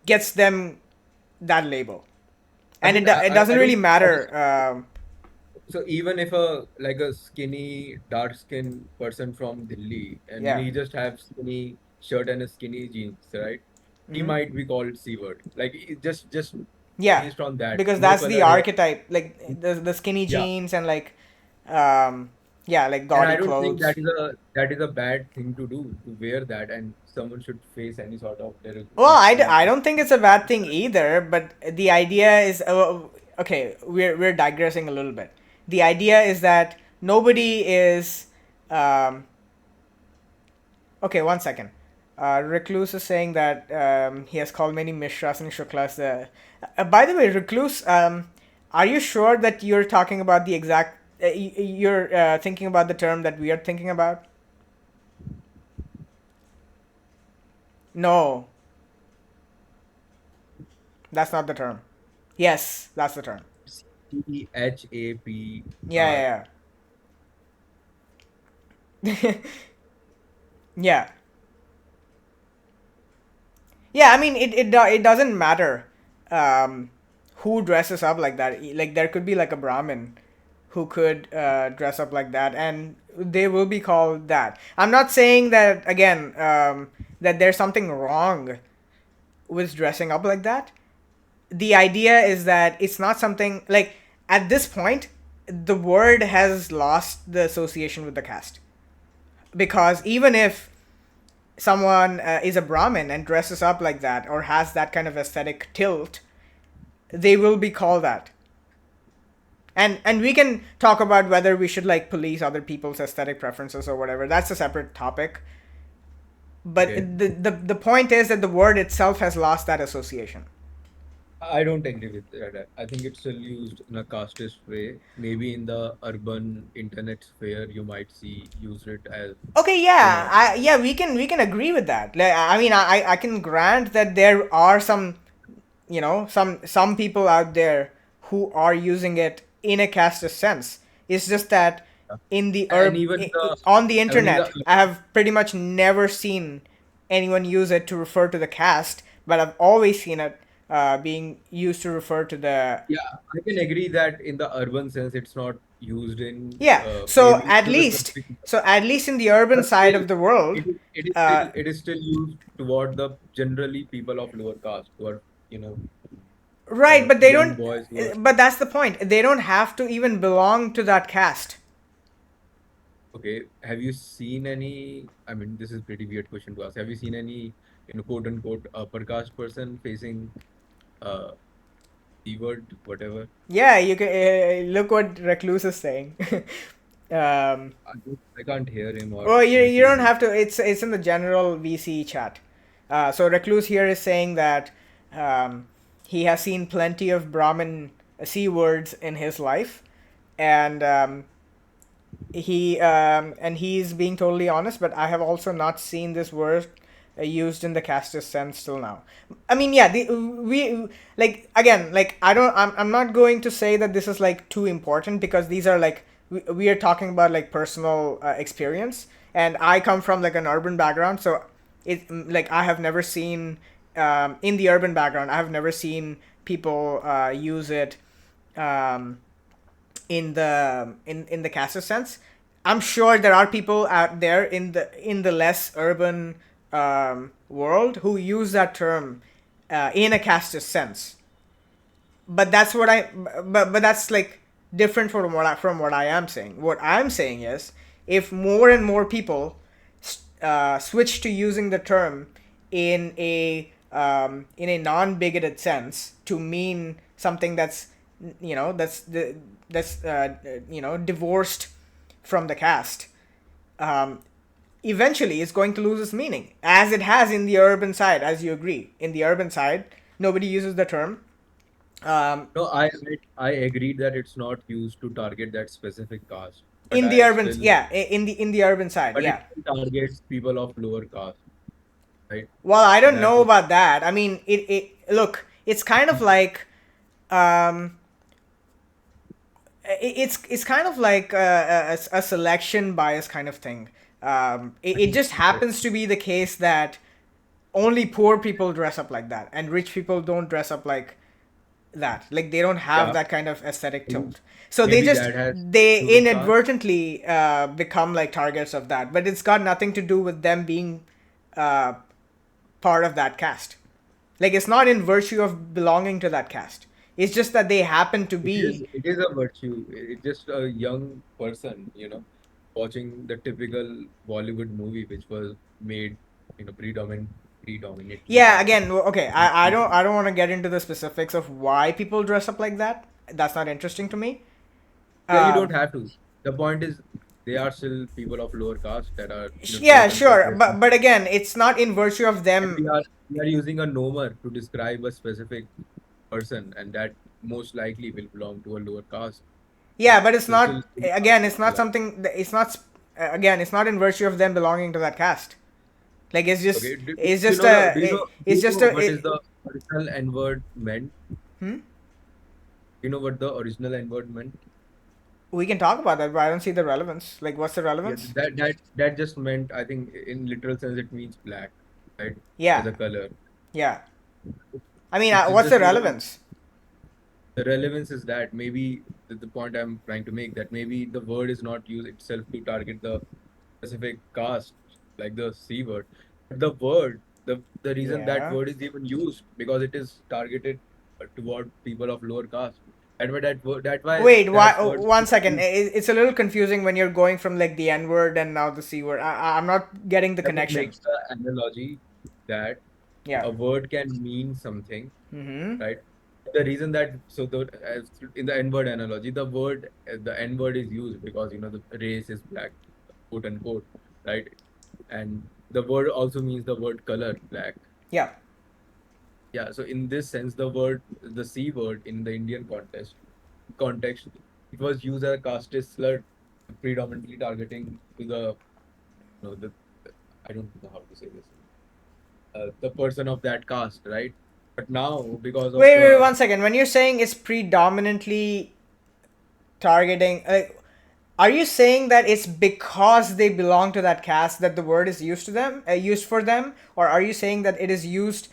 gets them that label. I And think it doesn't really I don't. matter. So even if a skinny, dark skinned person from Delhi, and Yeah. he just have skinny shirt and a skinny jeans, right? He Hmm. might be called C-word. Like just Yeah, based on that. because No that's the colored hair. archetype. Like the skinny Yeah. jeans and like, yeah, like And I gaudy don't think clothes. that is a bad thing to do, to wear that, and someone should face any sort of Well, derogation. I don't think it's a bad thing either. But the idea is, okay, we're digressing a little bit. The idea is that nobody is, um, okay. One second. Recluse is saying that he has called many Mishras and Shuklas. By the way, Recluse, are you sure that you're talking about the exact? You're thinking about the term that we are thinking about? No, that's not the term. Yes, that's the term. CHAPR. Yeah, yeah, yeah. Yeah, I mean, it doesn't matter who dresses up like that. Like there could be like a Brahmin who could dress up like that, and they will be called that. I'm not saying that again that there's something wrong with dressing up like that. The idea is that it's not something like at this point the word has lost the association with the caste because even if someone is a Brahmin and dresses up like that or has that kind of aesthetic tilt, they will be called that. And we can talk about whether we should like police other people's aesthetic preferences or whatever. That's a separate topic. But Okay. the point is that the word itself has lost that association. I don't agree with that. I think it's still used in a casteist way. Maybe in the urban internet sphere, you might see use it as, Okay, you yeah, know, yeah, we can agree with that. Like, I mean, I can grant that there are some, some people out there who are using it in a casteist sense. It's just that in the and even on the even in the internet, I have pretty much never seen anyone use it to refer to the caste, but I've always seen it being used to refer to the. yeah, I can agree that in the urban sense, it's not used in Yeah, maybe to the specific, so at least in the urban but side still, of the world, uh, it is still used toward the generally people of lower caste who are, you know, right, but they young don't. boys who are. But that's the point. They don't have to even belong to that caste. Okay, have you seen any? I mean, this is pretty weird question to ask. Have you seen any, quote unquote, upper caste person facing uh the word, whatever? Yeah, you can look what Recluse is saying. um, I can't hear him or well, you see don't him. have to. It's in the general VC chat. So Recluse here is saying that um, he has seen plenty of Brahmin c words in his life, and he's being totally honest, but I have also not seen this word used in the casteist sense till now. I mean, yeah, we like again, like I'm not going to say that this is like too important because these are like we are talking about like personal experience, and I come from like an urban background, so like I have never seen in the urban background, I have never seen people use it. Um, in the caster sense. I'm sure there are people out there in the less urban world who use that term in a caster sense. But that's what I but that's like different from what I am saying. What I'm saying is if more and more people switch to using the term in a non-bigoted sense to mean something that's that's divorced from the caste, um, eventually it's going to lose its meaning as it has in the urban side. As you agree, in the urban side nobody uses the term. um, No, I agreed that it's not used to target that specific caste, but in the I urban, still, yeah, in the urban side, but it yeah. still targets people of lower caste, right? Well, I don't That know would, about that. I mean, it look, it's kind of like um it's kind of like a selection bias kind of thing. It just happens to be the case that only poor people dress up like that and rich people don't dress up like that. Like they don't have yeah, that kind of aesthetic maybe tilt, so maybe that has they to do with caste. inadvertently become like targets of that, but it's got nothing to do with them being uh, part of that caste. Like it's not in virtue of belonging to that caste. It's just that they happen to be. It is a virtue. It's just a young person, watching the typical Bollywood movie, which was made, predominantly Yeah, by. again, okay, I don't want to get into the specifics of why people dress up like that. That's not interesting to me. Yeah, you Um, don't have to. The point is, they are still people of lower caste that are, yeah, quote unquote sure, dressing. but again, it's not in virtue of And them. we are using a nomer to describe a specific person, and that most likely will belong to a lower caste. Yeah, but it's So still, not. Again, it's not yeah. something. It's not. Again, it's not in virtue of them belonging to that caste. Like Okay. it's Do you just know the? Do you a. know? Do It's you just know a. what is the original N word meant? Hmm? You know what the original N word meant? We can talk about that, but I don't see the relevance. Like, what's the Yeah, relevance? that just meant, I think, in literal sense it means black, right? As Yeah, a color. yeah. I mean, It's what's the just relevance? the relevance is that maybe the point I'm trying to make, that maybe the word is not used itself to target the specific caste, like the C word. The word, the reason that Yeah. word is even used because it is targeted toward people of lower caste. That why Wait, why? that word One is second. used. It's a little confusing when you're going from like the N word and now the C word. I'm not getting the I would connection. make the analogy that Yeah. a word can mean something, Mm-hmm. right? The reason that, so the as in the N-word analogy, the N-word is used because the race is black, quote unquote, right? And the word also means the word color, black. Yeah. Yeah, so in this sense, the C word in the Indian context, it was used as a casteist slur, predominantly targeting to the I don't know how to say this, the person of that caste, right? But now, because of Wait, the 1 second. When you're saying it's predominantly targeting, are you saying that it's because they belong to that caste that the word is used to them, used for them, or are you saying that it is used?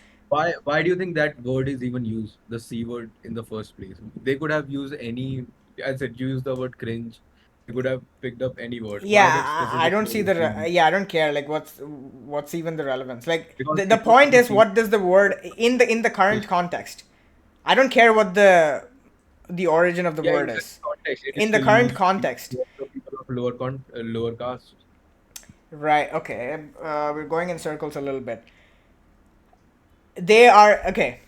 why do you think that word is even used, the C word, in the first place? They could have used any, as I said, you used the word cringe. They could have picked up any word. Why Yeah, that I specific don't see word the is being used? yeah, I don't care. Like, what's even the relevance? Like, Because the it was point from is, C. what does the word in the current context? I don't care what the origin of the Yeah, word in the is. context, it is In the still current used context, towards the people of lower caste. right? Okay, we're going in circles a little bit. They are okay.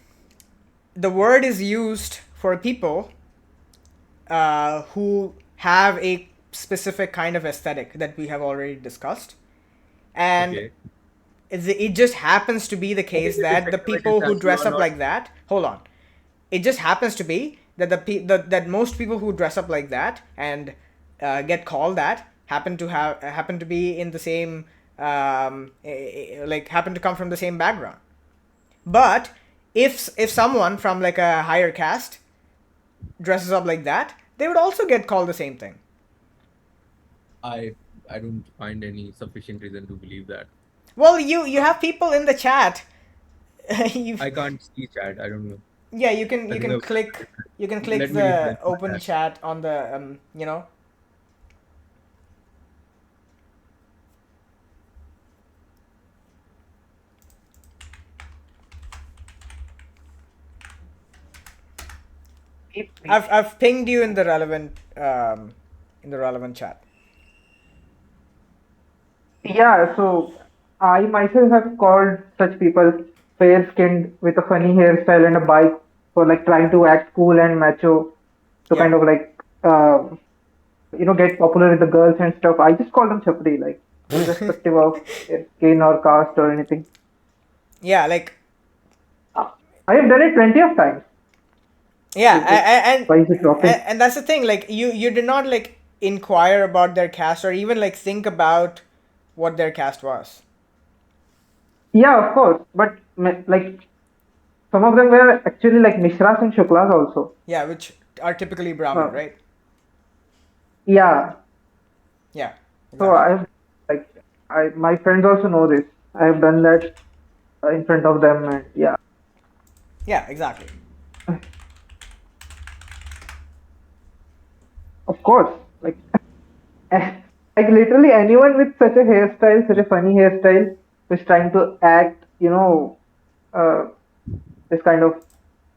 The word is used for people who have a specific kind of aesthetic that we have already discussed, and Okay. it just happens to be the Okay, case the that the distinction is people who that you dress are up not. like that, hold on, it just happens to be that that most people who dress up like that and get called that happen to be in the same like happen to come from the same background. But if someone from like a higher caste dresses up like that, they would also get called the same thing. I I don't find any sufficient reason to believe that. Well, you have people in the chat. you I can't see chat. I don't know. Yeah, I think the you can click let me the refresh my open tab. chat on the I've pinged you in the relevant chat. Yeah, so I myself have called such people fair skinned with a funny hairstyle and a bike for like trying to act cool and macho to kind Yeah. of like get popular with the girls and stuff. I just call them chapri, like irrespective of their skin or caste or anything. Yeah, like I have done it plenty of times. yeah, Why is it rocking? and that's the thing. Like you did not like inquire about their caste or even like think about what their caste was. Yeah, of course, but like some of them were actually like Mishras and Shuklas also. Yeah, which are typically Brahmin, Uh, right? yeah, Yeah, so exactly. like I my friends also know this. I have done that in front of them, and yeah, Yeah, exactly. of course, like like literally anyone with such a hairstyle, such a funny hairstyle, who's trying to act, uh, this kind of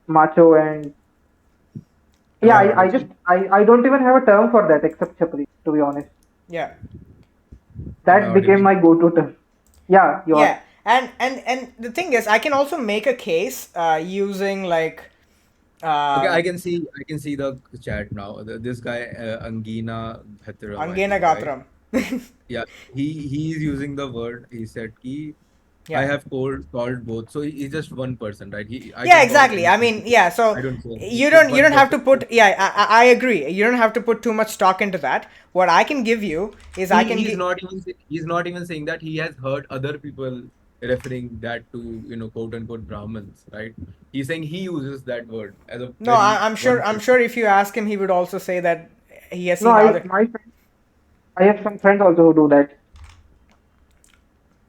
macho and Am yeah, I I audible? just I don't even have a term for that except chapri, to be honest. Yeah. Am I That became audible? my go-to term. Yeah, you are. Yeah, and the thing is, I can also make a case using like Okay, um, I can see the chat now. This guy Angina Bhattaram, I Angena think, right? Gatram. Yeah, he is using the word. He said ki I Yeah. have called both. So he's just one person, right? I Yeah, can call exactly. I anyone. mean, yeah. So I don't say you just don't one have person. to put. Yeah, I agree. You don't have to put too much stock into that. What I can give you is I can He's give. not even he's not even saying that. He has heard other people referring that to quote unquote Brahmins, right? He's saying he uses that word as a No, very I'm sure. one I'm person. sure if you ask him, he would also say that he has No, seen other. I have some friends also who do that.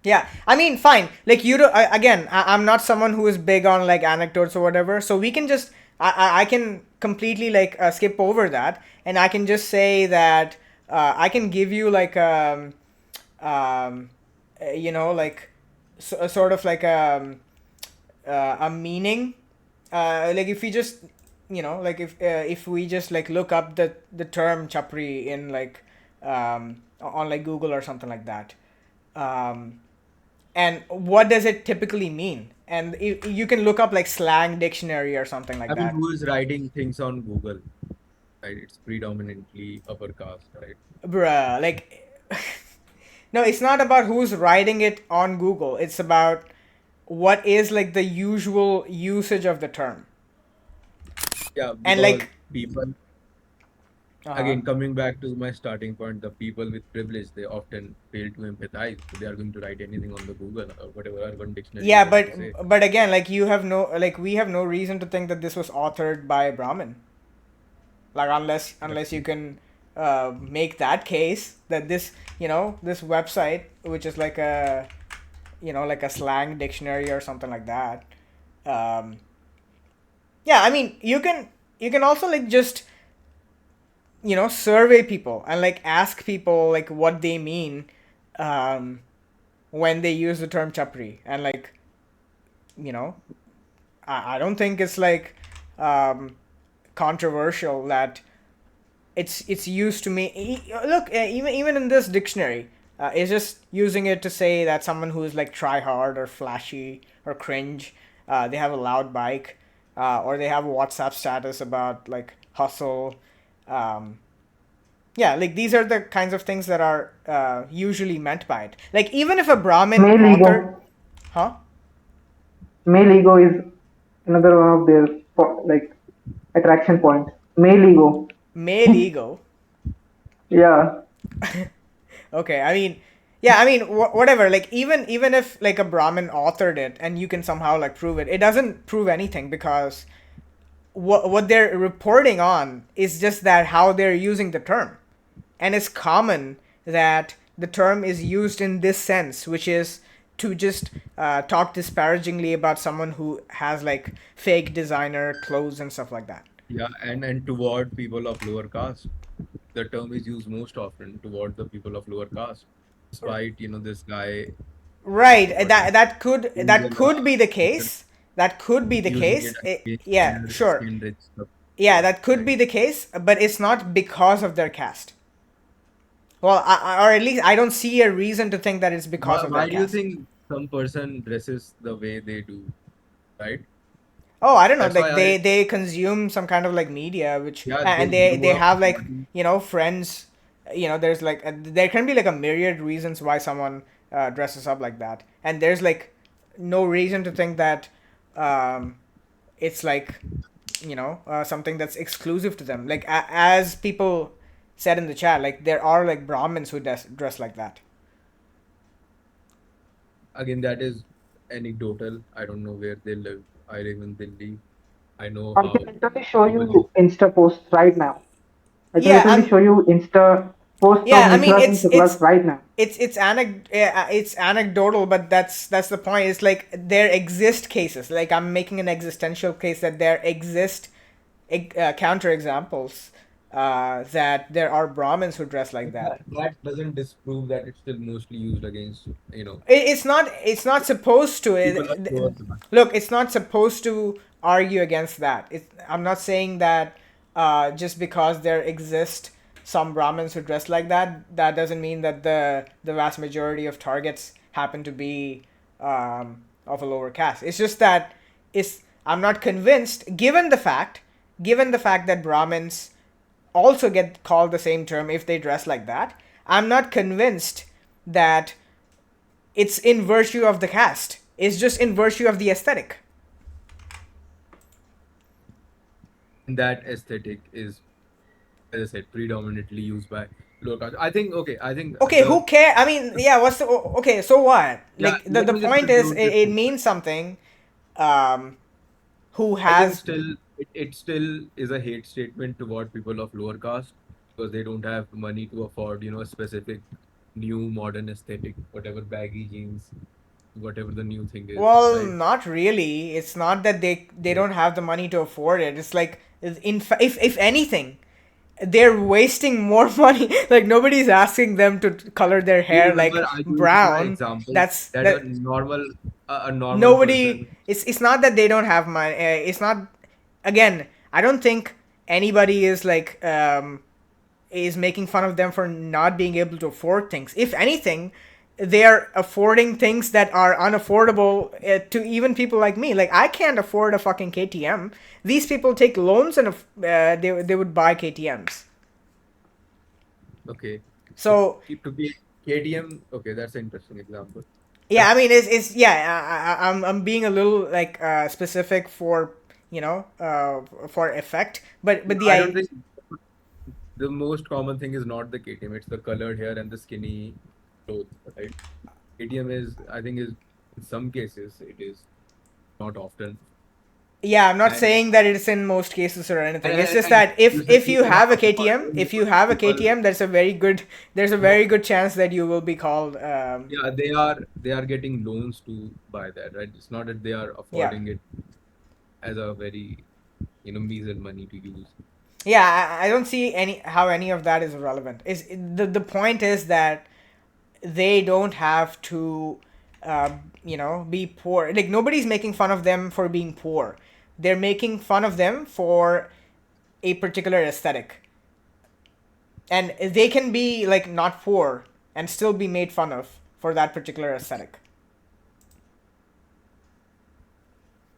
Yeah, I mean, fine. Like you do again. I'm not someone who is big on like anecdotes or whatever. So we can just. I can completely like skip over that, and I can just say that I can give you like um, like sort of like a meaning. Like if we just like if we just like look up the term chapri in like on like Google or something like that. Um, and what does it typically mean? And you can look up like slang dictionary or something like I mean, that. who is writing things on Google, right? It's predominantly upper caste, right? Bruh, like no, it's not about who's writing it on Google. It's about what is like the usual usage of the term. Yeah, And because like, people, uh-huh. again, coming back to my starting point, the people with privilege, they often fail to empathize. So they are going to write anything on the Google or whatever urban dictionary you Yeah, want to say. but again, like you have no, like we have no reason to think that this was authored by a Brahmin. Like unless you can make that case that this, this website, which is like a, like a slang dictionary or something like that. Um, yeah, I mean, you can also like just, survey people and like ask people like what they mean um, when they use the term chapri, and like, you know I don't think it's like controversial that it's used to me. Look, even in this dictionary, it's just using it to say that someone who's like try hard or flashy or cringe. They have a loud bike, or they have a WhatsApp status about like hustle. Um, yeah, like these are the kinds of things that are usually meant by it. Like even if a Brahmin Male ego. authored, huh? Male ego is another one of their like attraction points. Male ego. Male ego. Yeah. Okay, I mean, yeah, I mean, whatever. Like, even if like a Brahmin authored it and you can somehow like prove it, it doesn't prove anything, because what they're reporting on is just that how they're using the term, and it's common that the term is used in this sense, which is to just talk disparagingly about someone who has like fake designer clothes and stuff like that. Yeah, and toward people of lower caste, the term is used most often toward the people of lower caste. Despite, this guy, Right. what That could be the people case. That could be the using it case. against Yeah, their sure. skin rich Yeah, subjects, that could right? be the case, but it's not because of their caste. Well, or at least I don't see a reason to think that it's because of their Why do you caste. think some person dresses the way they do, right? Oh, I don't know. That's why Like I, they consume some kind of like media, which, yeah, and they they grew up have like, watching. friends. There's like there can be like a myriad reasons why someone dresses up like that, and there's like no reason to think that um, it's like, something that's exclusive to them. Like as people said in the chat, like there are like Brahmins who dress like that. Again, that is anecdotal. I don't know where they live. I live in Delhi. I know I can how literally show people use. you Insta posts right now. I can Yeah, literally show you Insta posts of yeah. I mean, Mithras and Shuklas right now. it's anecdotal, but that's the point. It's like there exist cases. Like I'm making an existential case that there exist counter examples, that there are Brahmins who dress like that. That doesn't disprove that it's still mostly used against, It's not supposed to. people of lower caste. Look, it's not supposed to argue against that. I'm not saying that just because there exist some Brahmins who dress like that, that doesn't mean that the vast majority of targets happen to be of a lower caste. It's just that I'm not convinced, given the fact that Brahmins also get called the same term if they dress like that. I'm not convinced that it's in virtue of the caste. It's just in virtue of the aesthetic. And that aesthetic is, as I said, predominantly used by lower caste. I think, okay, I think Okay, who care? I mean, yeah. Okay? So what? yeah, Like the let the me just point is, conclude it, this. it means something. Who I think has? still, it still is a hate statement toward people of lower caste because they don't have money to afford, a specific new modern aesthetic, whatever baggy jeans, whatever the new thing is, Well, right? not really. It's not that they Yeah. don't have the money to afford it. It's like, if anything, they're wasting more money. Like nobody's asking them to color their You hair remember like I gave you my brown. example That's that that a normal Nobody. person. It's not that they don't have money. It's not. Again, I don't think anybody is making fun of them for not being able to afford things. If anything, they are affording things that are unaffordable to even people like me. Like I can't afford a fucking KTM. These people take loans and they would buy KTMs. Okay. So So to be KTM, okay, that's an interesting example. Yeah, I mean, it's yeah. I'm being a little like specific for for effect, but the I don't I think the most common thing is not the KTM, it's the colored hair and the skinny clothes, right? KTM is, I think, is in some cases it is not often. yeah, I'm not And saying that it's in most cases or and, anything. It's and, just and that if you you cannot have a afford KTM, it if you because have a people, KTM, there's a no, very good chance that you will be called. yeah, they are getting loans to buy that, right? It's not that they are Yeah. affording it as a very, measly money to use. Yeah, I don't see any how any of that is relevant. Is the point is that they don't have to, be poor. Like nobody's making fun of them for being poor. They're making fun of them for a particular aesthetic, and they can be like not poor and still be made fun of for that particular aesthetic.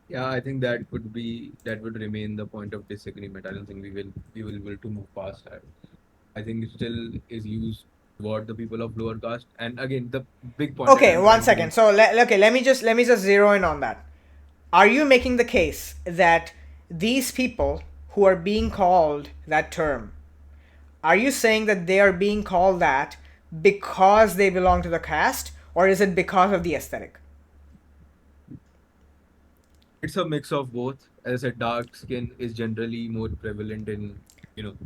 Yeah, I think that would remain the point of disagreement. I don't think we will be able to move past that. I think it still is used toward the people of lower caste. And again, the big point that Okay, I'm one trying to second. make. So okay, let me just zero in on that. Are you making the case that these people who are being called that term, are you saying that they are being called that because they belong to the caste, or is it because of the aesthetic? It's a mix of both. As I said, dark skin is generally more prevalent in, you know,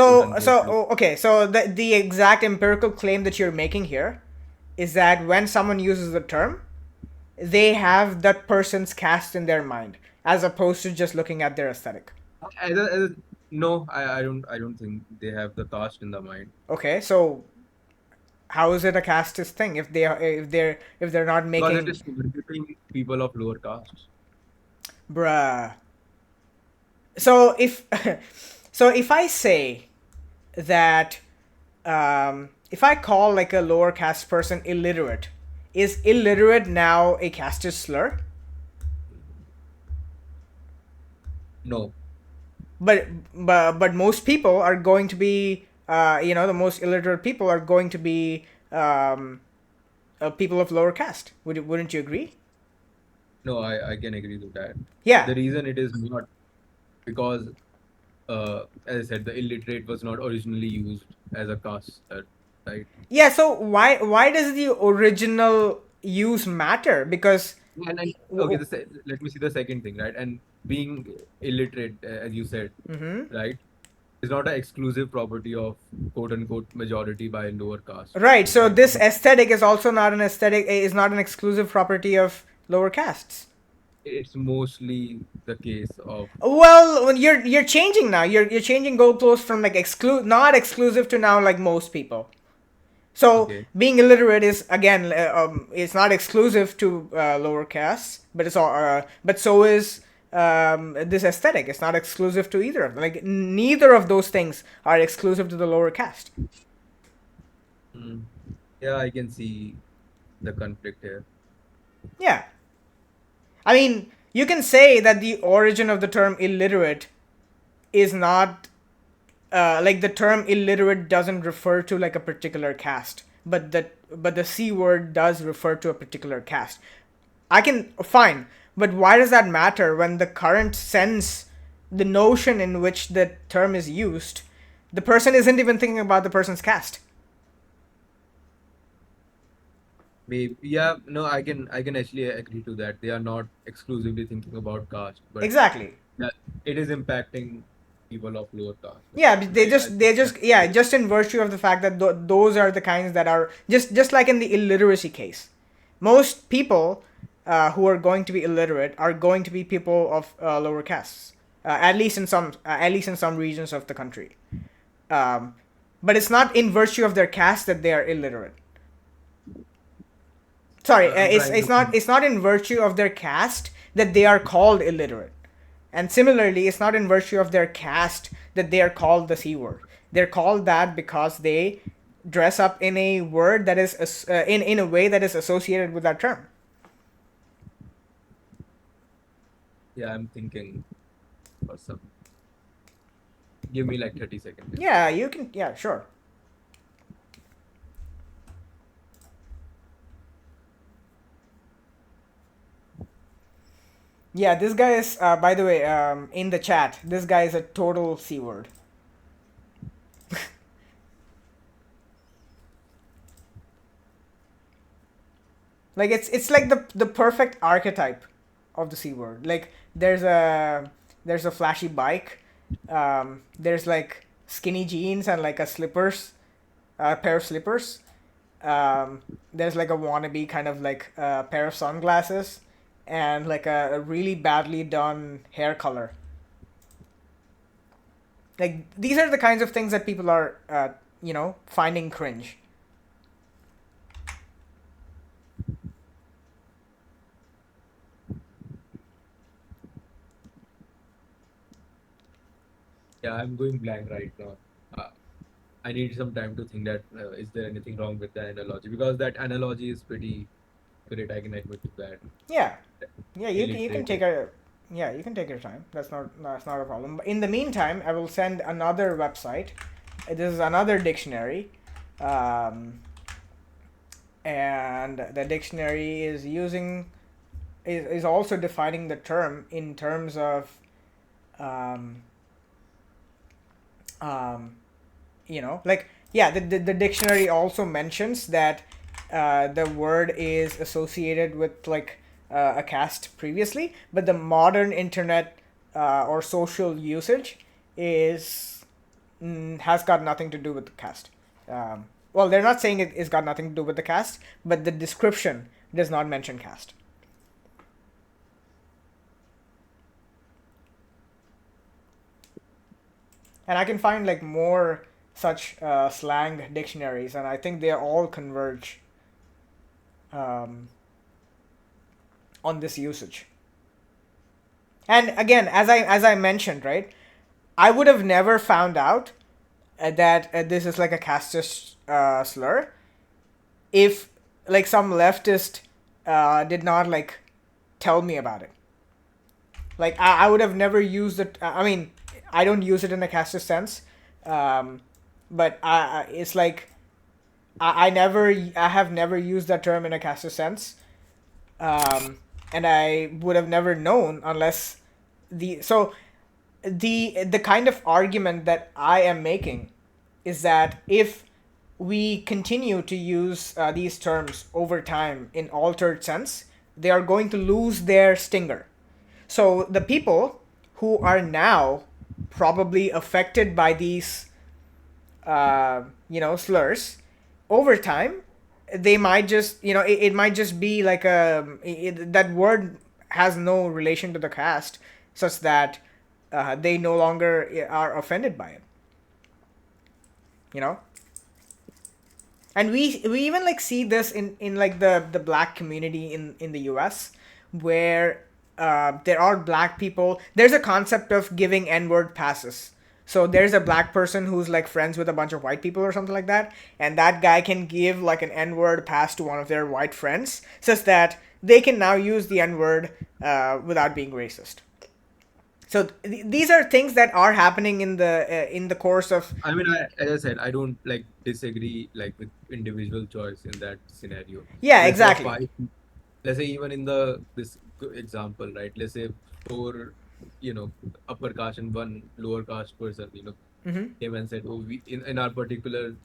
quote unquote. Okay, so the exact empirical claim that you're making here is that when someone uses the term, they have that person's caste in their mind, as opposed to just looking at their aesthetic. No, I don't think they have the caste in the mind Okay, so how is it a casteist thing if they're not because it making is targeting people of lower castes. bruh. So if so if I say that if I call like a lower caste person illiterate, is illiterate now a casteist slur? No, But most people are going to be the most illiterate people are going to be people of lower caste. Wouldn't you agree? no, I can agree with that. Yeah. The reason it is not because, as I said, the illiterate was not originally used as a caste, right? Yeah, so why does the original use matter? Because And okay, let me see the second thing, right? And being illiterate, as you said, right, is not an exclusive property of quote unquote majority by lower caste, right, so right? this aesthetic is also not an aesthetic is not an exclusive property of lower castes. It's mostly the case of Well, when you're changing now, you're changing goalposts from like not exclusive to now like most people. So okay. being illiterate is again, it's not exclusive to lower castes, but it's all, but so is this aesthetic. It's not exclusive to either of them. Like neither of those things are exclusive to the lower caste. Mm. Yeah, I can see the conflict here. Yeah, I mean, you can say that the origin of the term illiterate is not like the term illiterate doesn't refer to like a particular caste, but the c word does refer to a particular caste. I can fine, but why does that matter when the current sense, the notion in which the term is used, the person isn't even thinking about the person's caste. Maybe, yeah, no, I can actually agree to that. They are not exclusively thinking about caste, but Exactly. yeah, it is impacting people of lower caste. Yeah, but they I just they think that's just yeah, clear. just in virtue of the fact that those are the kinds that are just like in the illiteracy case. Most people who are going to be illiterate are going to be people of lower castes, at least in some regions of the country. Um, but it's not in virtue of their caste that they are illiterate. Sorry, I'm it's trying it's to not it's not in virtue of their caste that they are called illiterate. And similarly, it's not in virtue of their caste that they are called the C word. They're called that because they dress up in a word that is in a way that is associated with that term. Yeah, I'm thinking for some. Give me like 30 seconds. Yeah, you can. Yeah, sure. Yeah, this guy is, by the way, in the chat, this guy is a total C word. Like it's like the perfect archetype of the C word. Like there's a flashy bike, there's like skinny jeans and like a pair of slippers. Um, there's like a wannabe kind of like pair of sunglasses, and like a really badly done hair color. Like these are the kinds of things that people are finding cringe. Yeah, I'm going blank right now. Uh, I need some time to think that is there anything wrong with the analogy, because that analogy is pretty great. I can admit to that. Yeah, yeah, you can take Illiterate. a yeah, you can take your time. That's not a problem. But in the meantime, I will send another website. This is another dictionary, um, and the dictionary is also defining the term in terms of um, um, like yeah, the dictionary also mentions that the word is associated with like a caste previously, but the modern internet or social usage is has got nothing to do with the caste. Well, they're not saying it's got nothing to do with the caste, but the description does not mention caste. And I can find like more such slang dictionaries, and I think they all converge um, on this usage. And again, as I mentioned, right, I would have never found out that this is like a casteist slur if like some leftist did not like tell me about it. Like I would have never used it. I mean, I don't use it in a casteist sense, um, but it's like I have never used that term in a casteist sense, and I would have never known unless the kind of argument that I am making is that if we continue to use these terms over time in altered sense, they are going to lose their stinger. So the people who are now probably affected by these, slurs, over time, they might just, it might just be like that word has no relation to the caste, such that they no longer are offended by it. You know, and we even like see this in like the black community in the US, where there are black people. There's a concept of giving n-word passes. So there's a black person who's like friends with a bunch of white people or something like that, and that guy can give like an n-word pass to one of their white friends, such that they can now use the n-word without being racist. So these are things that are happening in the course of. I mean, as I said, I don't like disagree like with individual choice in that scenario. Yeah, Let's say exactly. five, let's say even in the this example, right? Let's say four, upper caste and one lower caste person, Mm-hmm. came and said, "Oh, we in our particular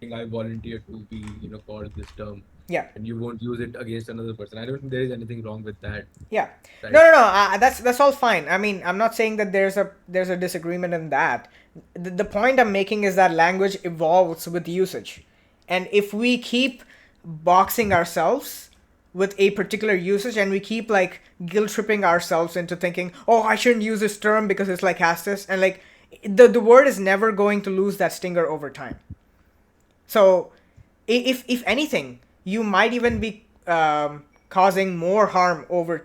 thing, I volunteered to be, called this term, Yeah. and you won't use it against another person." I don't think there is anything wrong with that, Yeah. No, right? no, no. That's all fine. I mean, I'm not saying that there's a disagreement in that. The point I'm making is that language evolves with usage, and if we keep boxing ourselves with a particular usage, and we keep like guilt tripping ourselves into thinking, oh, I shouldn't use this term because it's like casteist, and like the word is never going to lose that stinger over time. So, if anything, you might even be causing more harm over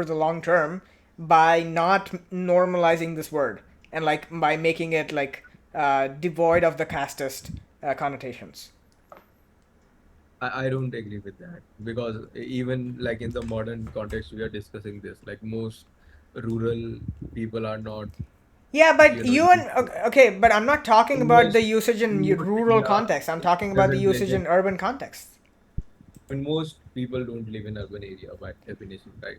the long term by not normalizing this word, and like by making it like devoid of the casteist connotations. I don't agree with that, because even like in the modern context we are discussing this, like most rural people are not, Yeah, but you used and to- okay, but I'm not talking in about the most usage in in most rural India context. I'm it talking about the doesn't usage mention, in urban context. in most people don't live in urban area by definition, right?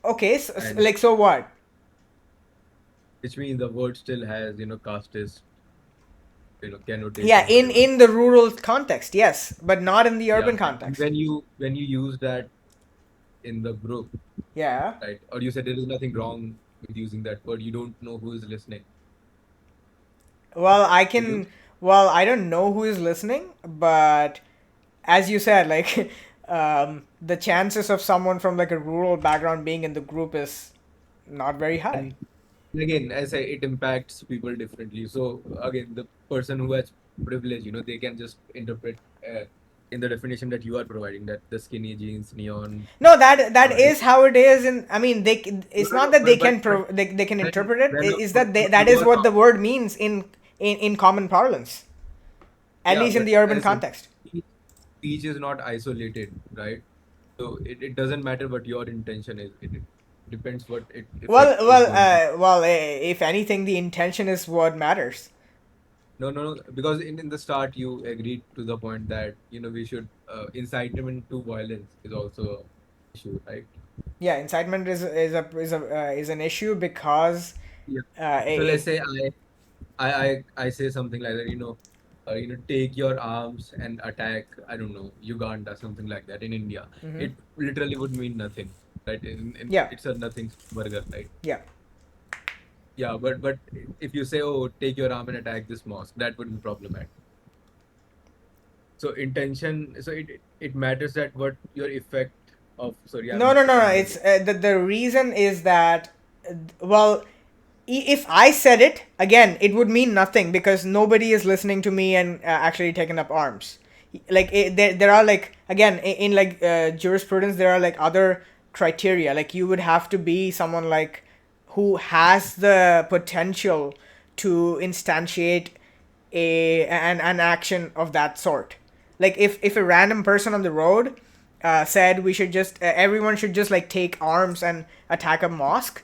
Okay, And like, so what? which means the word still has, casteist, Yeah, connotation, in whatever. in the rural context, yes, but not in the Yeah, urban and context. when you use that in the group, Yeah. right? Or you said there is nothing wrong with using that word. You don't know who is listening. Well, You do? I don't know who is listening, but as you said, like, the chances of someone from like a rural background being in the group is not very high. And again, as I say, it impacts people differently. So again, the person who has privilege, they can just interpret in the definition that you are providing, that the skinny jeans, neon. No, that It, is how it is, and I mean, no, it's no, not no, that but but but they can when interpret it. when Is that that you is are what not, the word means in common parlance, at yeah, least in but the urban as a context. speech is not isolated, right? So it doesn't matter what your intention is. It depends what it effect is going to. If anything, the intention is what matters. No, no, no. Because in the start you agreed to the point that we should incitement to violence is also a issue, right? Yeah, incitement is an issue because Yeah. So let's it, say I say something like that, take your arms and attack, I don't know, Uganda, something like that in India. hmm. It literally would mean nothing, right? Yeah, It's a nothing burger, right? yeah. Yeah, but if you say, oh, take your arm and attack this mosque, that would be problematic. So intention, so it matters that what your effect of, sorry, No, I'm no, no, no. rambling It's here. the reason is that, well, if I said it again, it would mean nothing because nobody is listening to me and actually taking up arms. Like, there are like, again, in like jurisprudence, there are like other criteria. Like, you would have to be someone like who has the potential to instantiate an action of that sort. Like, if a random person on the road said we should just everyone should just like take arms and attack a mosque,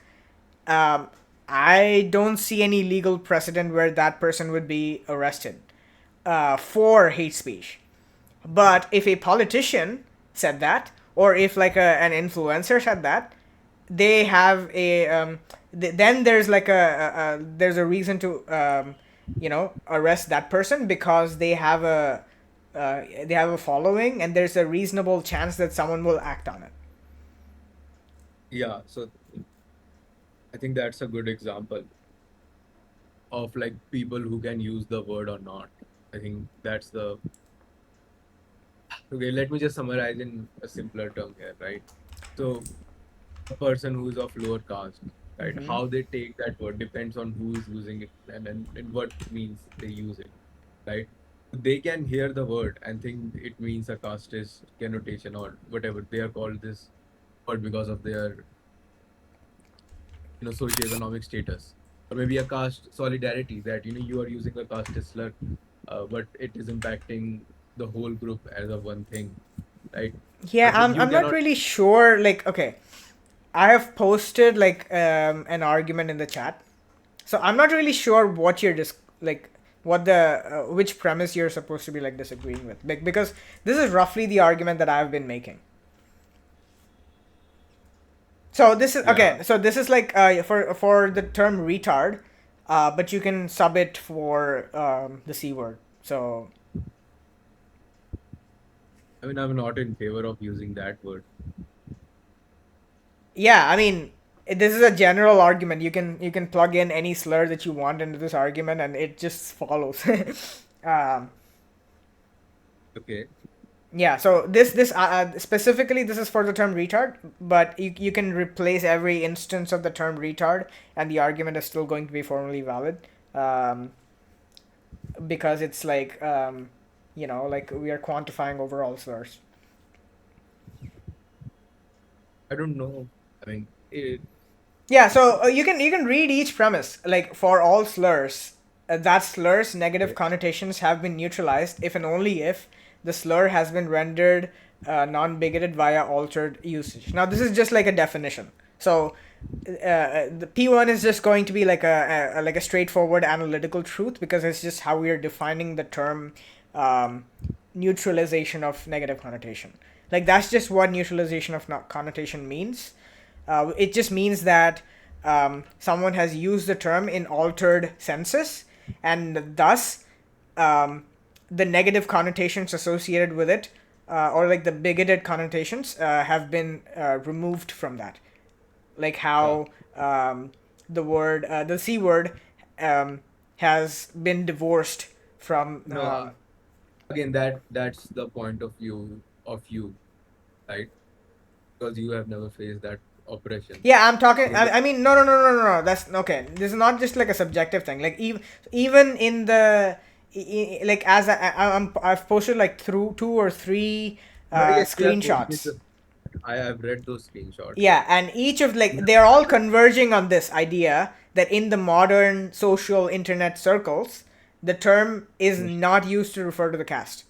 um, I don't see any legal precedent where that person would be arrested for hate speech. But if a politician said that, or if like an influencer said that, they have then there's like there's a reason to arrest that person because they have a following and there's a reasonable chance that someone will act on it. Yeah, so I think that's a good example of like people who can use the word or not. I think that's the okay. Let me just summarize in a simpler term here, right? So a person who is of lower caste, right? Hmm. How they take that word depends on who is using it and what means they use it, right? They can hear the word and think it means a casteist connotation or whatever they are called this word because of their socioeconomic status, or maybe a caste solidarity that you are using a casteist slur, but it is impacting the whole group as a one thing, right? Yeah, But you I'm not cannot. really sure. Like, okay, I have posted like an argument in the chat, so I'm not really sure what you're like what the which premise you're supposed to be like disagreeing with, because this is roughly the argument that I've been making. So this is Yeah, okay. So this is like for the term retard, but you can sub it for the c word. So I mean, I'm not in favor of using that word. yeah, I mean, this is a general argument. You can plug in any slur that you want into this argument, and it just follows. um, Okay. yeah. So this specifically this is for the term retard, but you can replace every instance of the term retard, and the argument is still going to be formally valid. Um, because it's like like we are quantifying overall slurs. I don't know. I mean, Yeah, so you can read each premise like for all slurs. That slurs negative connotations have been neutralized if and only if the slur has been rendered non-bigoted via altered usage. Now this is just like a definition. So the P1 is just going to be like a straightforward analytical truth because it's just how we are defining the term um, neutralization of negative connotation. Like that's just what neutralization of connotation means. It just means that someone has used the term in altered senses, and thus um, the negative connotations associated with it, or like the bigoted connotations, have been removed from that. Like Yeah. how the C word, um, has been divorced from. No, again, that's the point of view of you, right? Because you have never faced that oppression. Yeah, I'm talking. Again, I mean, no. That's okay. This is not just like a subjective thing. Like even in the like as I've posted like through two or three yes, you have posted screenshots. the, I have read those screenshots. Yeah, and each of like they're all converging on this idea that in the modern social internet circles, the term is not used to refer to the caste.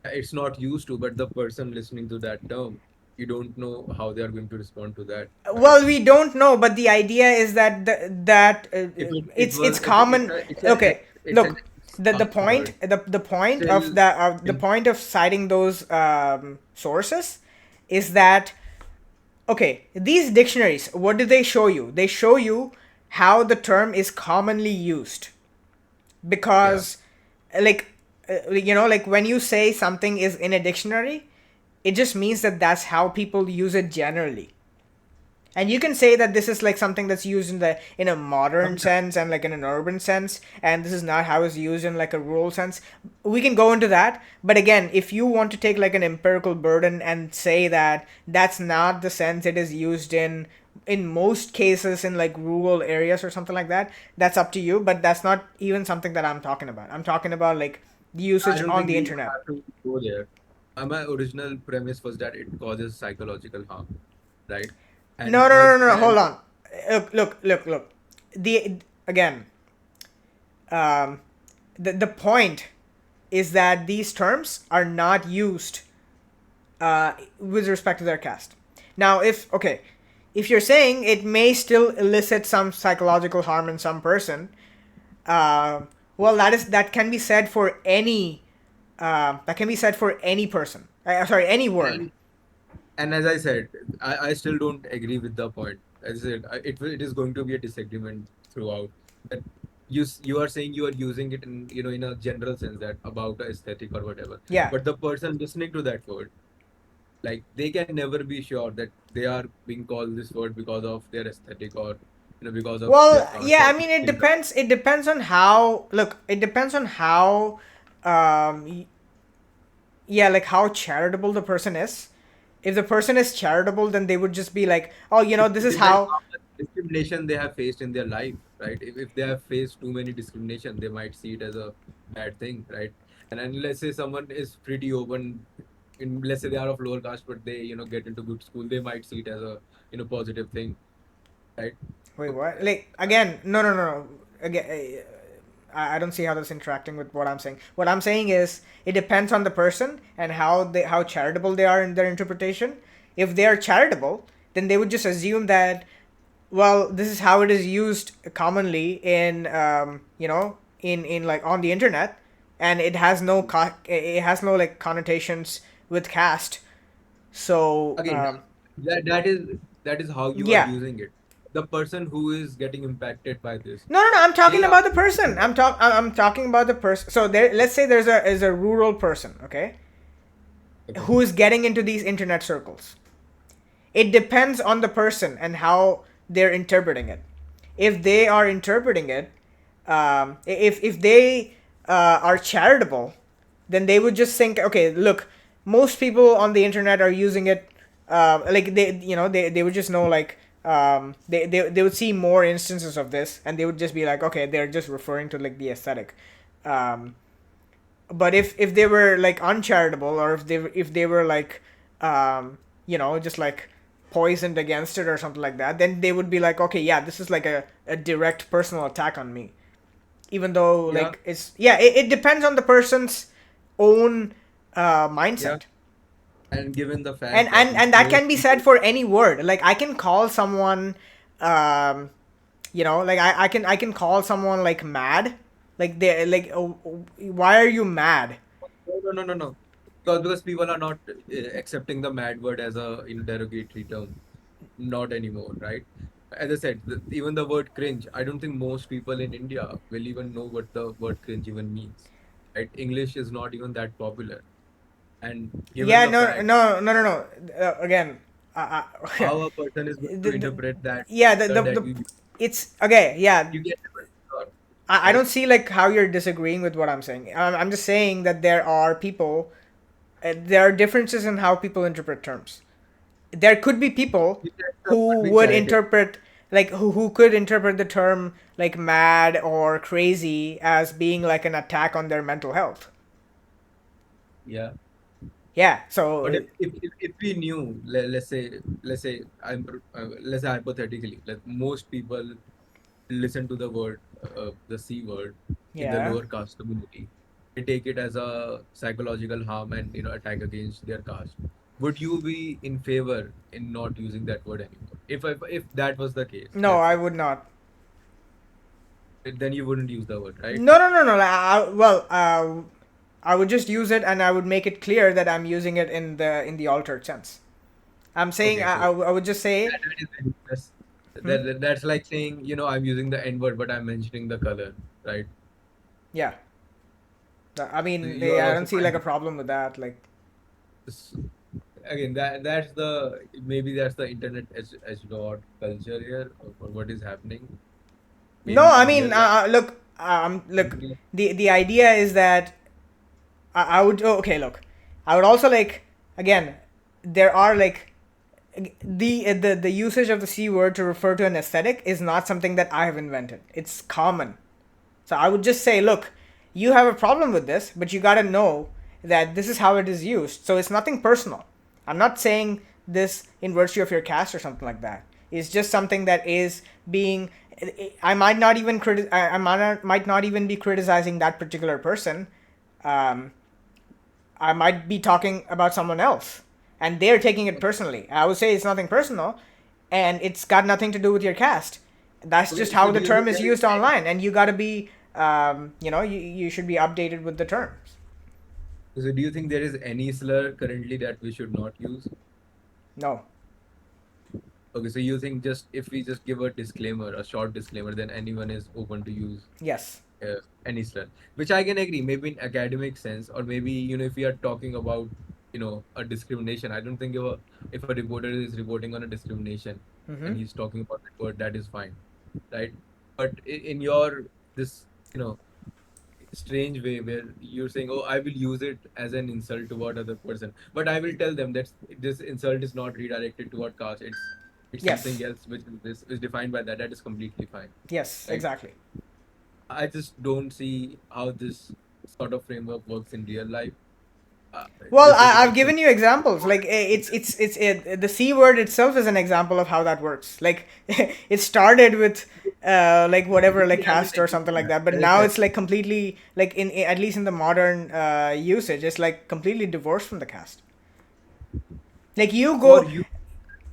It's not used to, but the person listening to that term, you don't know how they are going to respond to that, right? Well, we don't know, but the idea is that If it it's was, common. Okay, it's an look, the ex point word. the point of Still, the in, point of citing those sources is that okay, these dictionaries, what do they show you? They show you how the term is commonly used yeah. because like like when you say something is in a dictionary, it just means that that's how people use it generally. And you can say that this is like something that's used in a modern Okay. sense and like in an urban sense, and this is not how it's used in like a rural sense. We can go into that, but again, if you want to take like an empirical burden and say that that's not the sense it is used in most cases in like rural areas or something like that, that's up to you. But that's not even something that I'm talking about. I'm talking about like the I usage don't on think the we even internet. have to go there. My original premise was that it causes psychological harm, right? No, And no, my no, no, no. and Hold on. Look. The again, um, the point is that these terms are not used with respect to their caste. Now, if you're saying it may still elicit some psychological harm in some person, uh, well, that can be said for any person. Sorry, any word. and and as I said, I still don't agree with the point. As I said, it is going to be a disagreement throughout. That you are saying you are using it in in a general sense that about a aesthetic or whatever, Yeah. but the person listening to that word, like they can never be sure that they are being called this word because of their aesthetic or because of their Well, caste yeah. or I mean, it skin color. depends. It depends on how. Look, it depends on how. Um, yeah, like how charitable the person is. If the person is charitable, then they would just be like, oh, this It is depends how. how much discrimination they have faced in their life, right? If they have faced too many discrimination, they might see it as a bad thing, right? And then let's say someone is pretty open in, let's say they are of lower caste, but they get into good school, they might see it as a positive thing, right? Wait, So, what? Like again? No, no, no, no. Again, I don't see how that's interacting with what I'm saying. What I'm saying is it depends on the person and how charitable they are in their interpretation. If they are charitable, then they would just assume that well, this is how it is used commonly in in like on the internet, and it has no like connotations with caste. So again, that is how you are yeah. using it. The person who is getting impacted by this, No, no, no. I'm talking they are about the person. I'm talking about the person. So there, let's say there's a rural person, okay, okay. who is getting into these internet circles. It depends on the person and how they're interpreting it. If they are interpreting it, if they are charitable, then they would just think, okay, look, most people on the internet are using it. Like they would just know like they would see more instances of this, and they would just be like, okay, they're just referring to like the aesthetic. Um, but if they were like uncharitable, or if they were like just like poisoned against it or something like that, then they would be like, okay, yeah, this is like a direct personal attack on me, even though Yeah, like it's yeah, it depends on the person's own yeah. mindset. And given the and fact that and and that most can be people, said for any word. Like I can call someone um like I can call someone like mad, like they like, oh, why are you mad? no, no, no, no, no. because people are not accepting the mad word as a derogatory term, not anymore, right? As I said, even the word cringe, I don't think most people in India will even know what the word cringe even means, right? English is not even that popular, and given Yeah, the no, fact no, no, no, no. Again, how a person is going to the interpret that yeah, word that you use, it's okay. Yeah, you get different thought, I right? don't see like how you're disagreeing with what I'm saying. I'm just saying that there are people, there are differences in how people interpret terms. There could be people That's the who word being would charity. interpret like who could interpret the term like mad or crazy as being like an attack on their mental health. Yeah. Yeah, But so if we knew, let's say let's say hypothetically, like most people listen to the word, the C word in the yeah. lower caste community, they take it as a psychological harm and attack against their caste. Would you be in favor in not using that word anymore? If that was the case, No, let's I say, would not. then you wouldn't use the word, right? No, no, no, no. Well, I would just use it, and I would make it clear that I'm using it in the altered sense. I'm saying Okay, so I would just say, that is very hmm? that's like saying, I'm using the N word, but I'm mentioning the color, right? Yeah. I So mean, you are yeah, I also don't see fine like a with problem with that. Like, this. Again, that's the maybe that's the internet as God culture here, or what is happening. no, Maybe I in mean, real life. look. The idea is that I would. Oh, okay, look. I would also like again. There are like the usage of the c word to refer to an aesthetic is not something that I have invented. It's common. So I would just say, look, you have a problem with this, but you gotta know that this is how it is used. So it's nothing personal. I'm not saying this in virtue of your caste or something like that. It's just something that is being. I might not even I might not even be criticizing that particular person. Um, I might be talking about someone else, and they're taking it personally. I would say it's nothing personal, and it's got nothing to do with your caste. That's just Okay, so how do the you think term is there is used online, and you got to be, you should be updated with the terms. so do you think there is any slur currently that we should not use? No. Okay, so you think just if we just give a disclaimer, a short disclaimer, then anyone is open to use Yes. any slur, which I can agree, maybe in academic sense, or maybe if we are talking about a discrimination. I don't think if a reporter is reporting on a discrimination Mm-hmm. and he's talking about that word, that is fine, right? But in your this strange way where you're saying, oh, I will use it as an insult toward other person, but I will tell them that this insult is not redirected toward caste. It's Yes. something else which is defined by that. That is completely fine, Yes. right? Exactly. I just don't see how this sort of framework works in real life. Well, This is I've like given you examples. Like the c word itself is an example of how that works. Like it started with like whatever like we haven't caste or agreed something on like that. that, but As I now said, it's like completely like at least in the modern usage, it's like completely divorced from the caste. Like you for go, you,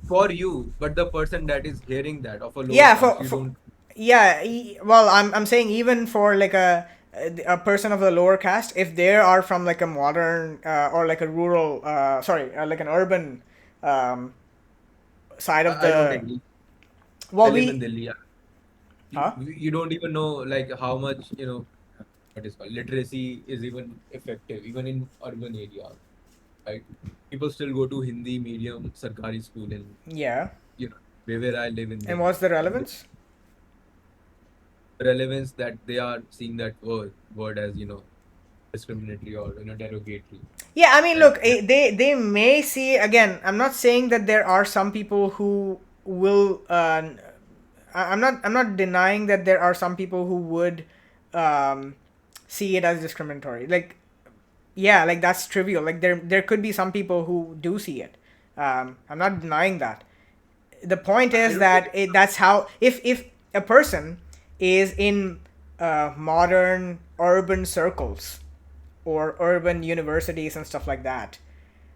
for you, but the person that is hearing that of a lower yeah, caste, you don't. yeah. Well, I'm saying even for like a person of the lower caste, if they are from like a modern or like a rural, sorry, like an urban um, side of I don't the, agree. I well, live in we, Delhi. huh? You don't even know like how much what is called literacy is even effective even in urban areas, right? People still go to Hindi medium sarkari school in Yeah. you know where I live in And Delhi. what's the And the relevance? relevance that they are seeing that word as discriminatory or derogatory, Yeah, I mean, right? look, they may see again. I'm not saying that there are some people who will. I'm not denying that there are some people who would um, see it as discriminatory. Like, yeah, like that's trivial. Like there could be some people who do see it. I'm not denying that. The point I is don't think that it's that's how if a person is in modern urban circles or urban universities and stuff like that,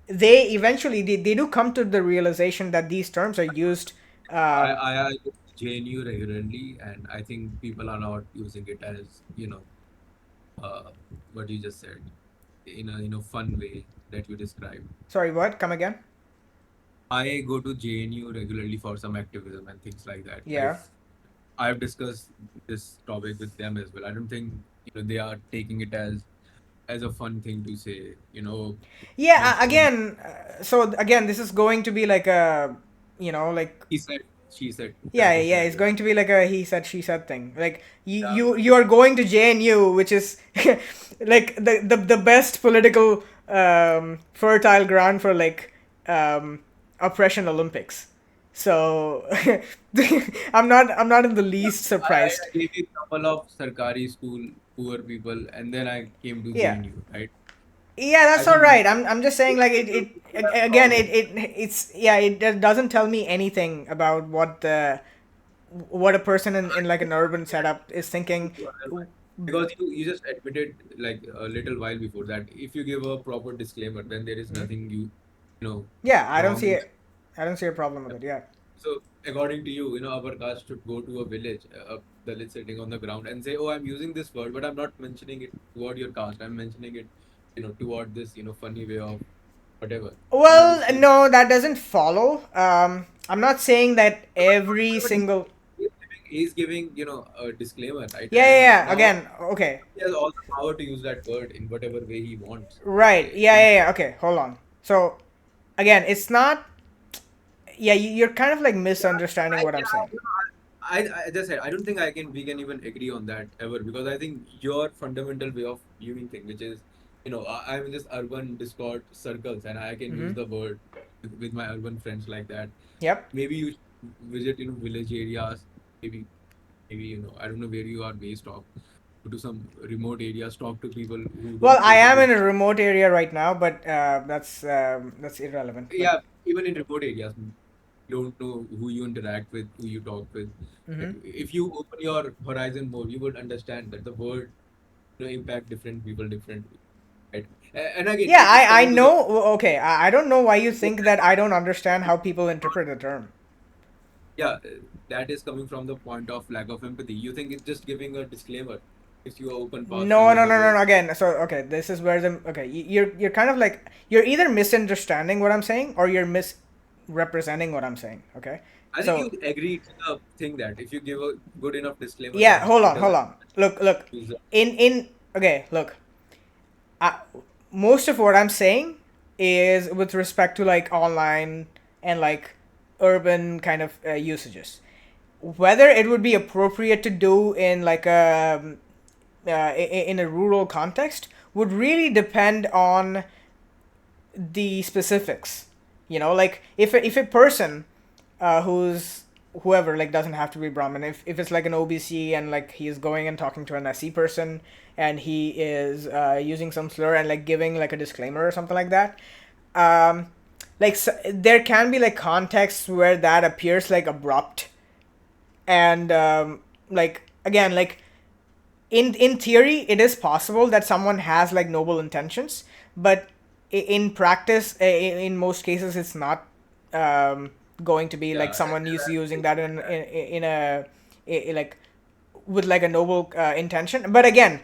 they eventually they do come to the realization that these terms are used. I go to JNU regularly, and I think people are not using it as uh, what you just said. in a fun way that you described. Sorry, what? Come again? I go to JNU regularly for some activism and things like that. Yeah. I've discussed this topic with them as well. I don't think they are taking it as a fun thing to say. Yeah, Just so again, this is going to be like a, like, he said, she said yeah, type of yeah, it's scenario. going to be like a he said, she said thing. Like, Yeah, you are going to JNU, which is like the best political fertile ground for like oppression Olympics. So I'm not in the least I surprised. gave you a couple of Sarkari school poor people, and then I came to Yeah. JNU, right? Yeah, I that's all think right. I'm just saying, like, you have again, problem. it's yeah, doesn't tell me anything about what a person in like an urban setup is thinking. Because you just admitted like a little while before that if you give a proper disclaimer, then there is Mhm. nothing Yeah, wrong with. I don't see a problem with it. Yeah. So according to you, our caste should go to a village, a Dalit sitting on the ground and say, "Oh, I'm using this word, but I'm not mentioning it toward your caste. I'm mentioning it, toward this, funny way of whatever." Well, It's no, that doesn't follow. I'm not saying that every but he- single. he's giving, a disclaimer, right? Yeah, yeah, And yeah. now Again, okay. he has all the power to use that word in whatever way he wants. Right. Yeah, In yeah, yeah. Okay, hold on. So, again, it's not. Yeah, you're kind of like misunderstanding I, what I'm saying. yeah, I just said I don't think we can even agree on that ever, because I think your fundamental way of viewing thing, which is I'm in this urban Discord circles and I can use Mm-hmm. the word with my urban friends like that. Yep. Maybe you should visit village areas, maybe I don't know where you are based off. Go to some remote areas, talk to people who Well, don't I live am with. in a remote area right now, but that's irrelevant. But Yeah, even in remote areas, you don't know who you interact with, who you talk with. mm-hmm. If you open your horizon more, you would understand that the word impact different people differently, right? And again, Yeah, it's I coming to the know. Okay, I don't know why you think that I don't understand how people interpret the term. yeah, that is coming from the point of lack of empathy. You think it's just giving a disclaimer if you are open path to No, use no, the no, no, word. no. Again, so okay, this is where the okay. You're kind of like you're either misunderstanding what I'm saying or you're misrepresenting what I'm saying. Okay, I think you so agree to the thing that if you give a good enough disclaimer, yeah, then hold it on, hold doesn't on. Look. use the. In okay, look. I, most of what I'm saying is with respect to like online and like urban kind of usages. Whether it would be appropriate to do in like in a rural context would really depend on the specifics. Like if a person who's whoever like doesn't have to be Brahmin. If it's like an OBC and like he's going and talking to an SE person and he is using some slur and like giving like a disclaimer or something like that, um, like there can be like contexts where that appears like abrupt and like again like in theory it is possible that someone has like noble intentions, but in practice in most cases it's not um, going to be like Yeah, someone is using that in like with like a noble intention, but again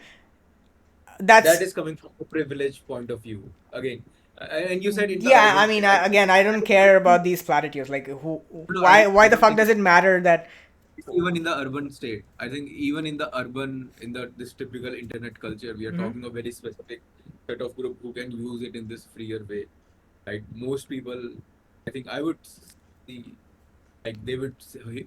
that that's is coming from a privileged point of view again. And you said in the yeah, I urban mean state, again I don't care about these platitudes like who no, why I the don't fuck think does it matter that even in the urban state, I think even in the urban, in the this typical internet culture, we are Mhm. talking a very specific set of group who can use it in this freer way, right? Most people, I think I would see, like they would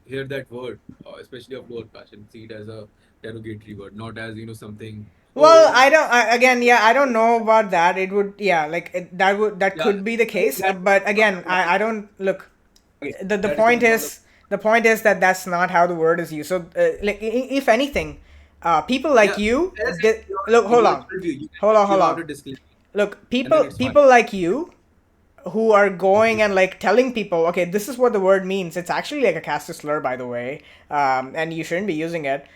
hear that word, especially of lower caste, and see it as a derogatory word, not as something. Oh, Well, I don't. Again, yeah, I don't know about that. It would, yeah, like that yeah, could be the I think case. that But from again, the point. I don't look. Okay, The that is point coming from is that that's not how the word is used. So, like, if anything, people like yeah. you, As in look, your hold on, individual view, you can hold just on, give hold out on. a disclaimer, Look, and then people it's fine. people like you who are going and like telling people, okay, this is what the word means. It's actually like a caste slur, by the way, and you shouldn't be using it.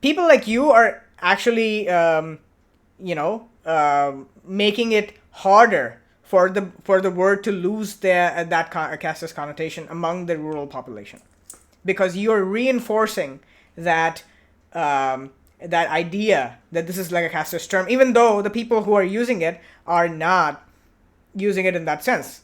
People like you are actually making it harder for the word to lose that casteist connotation among the rural population because you're reinforcing that that idea that this is like a casteist term, even though the people who are using it are not using it in that sense.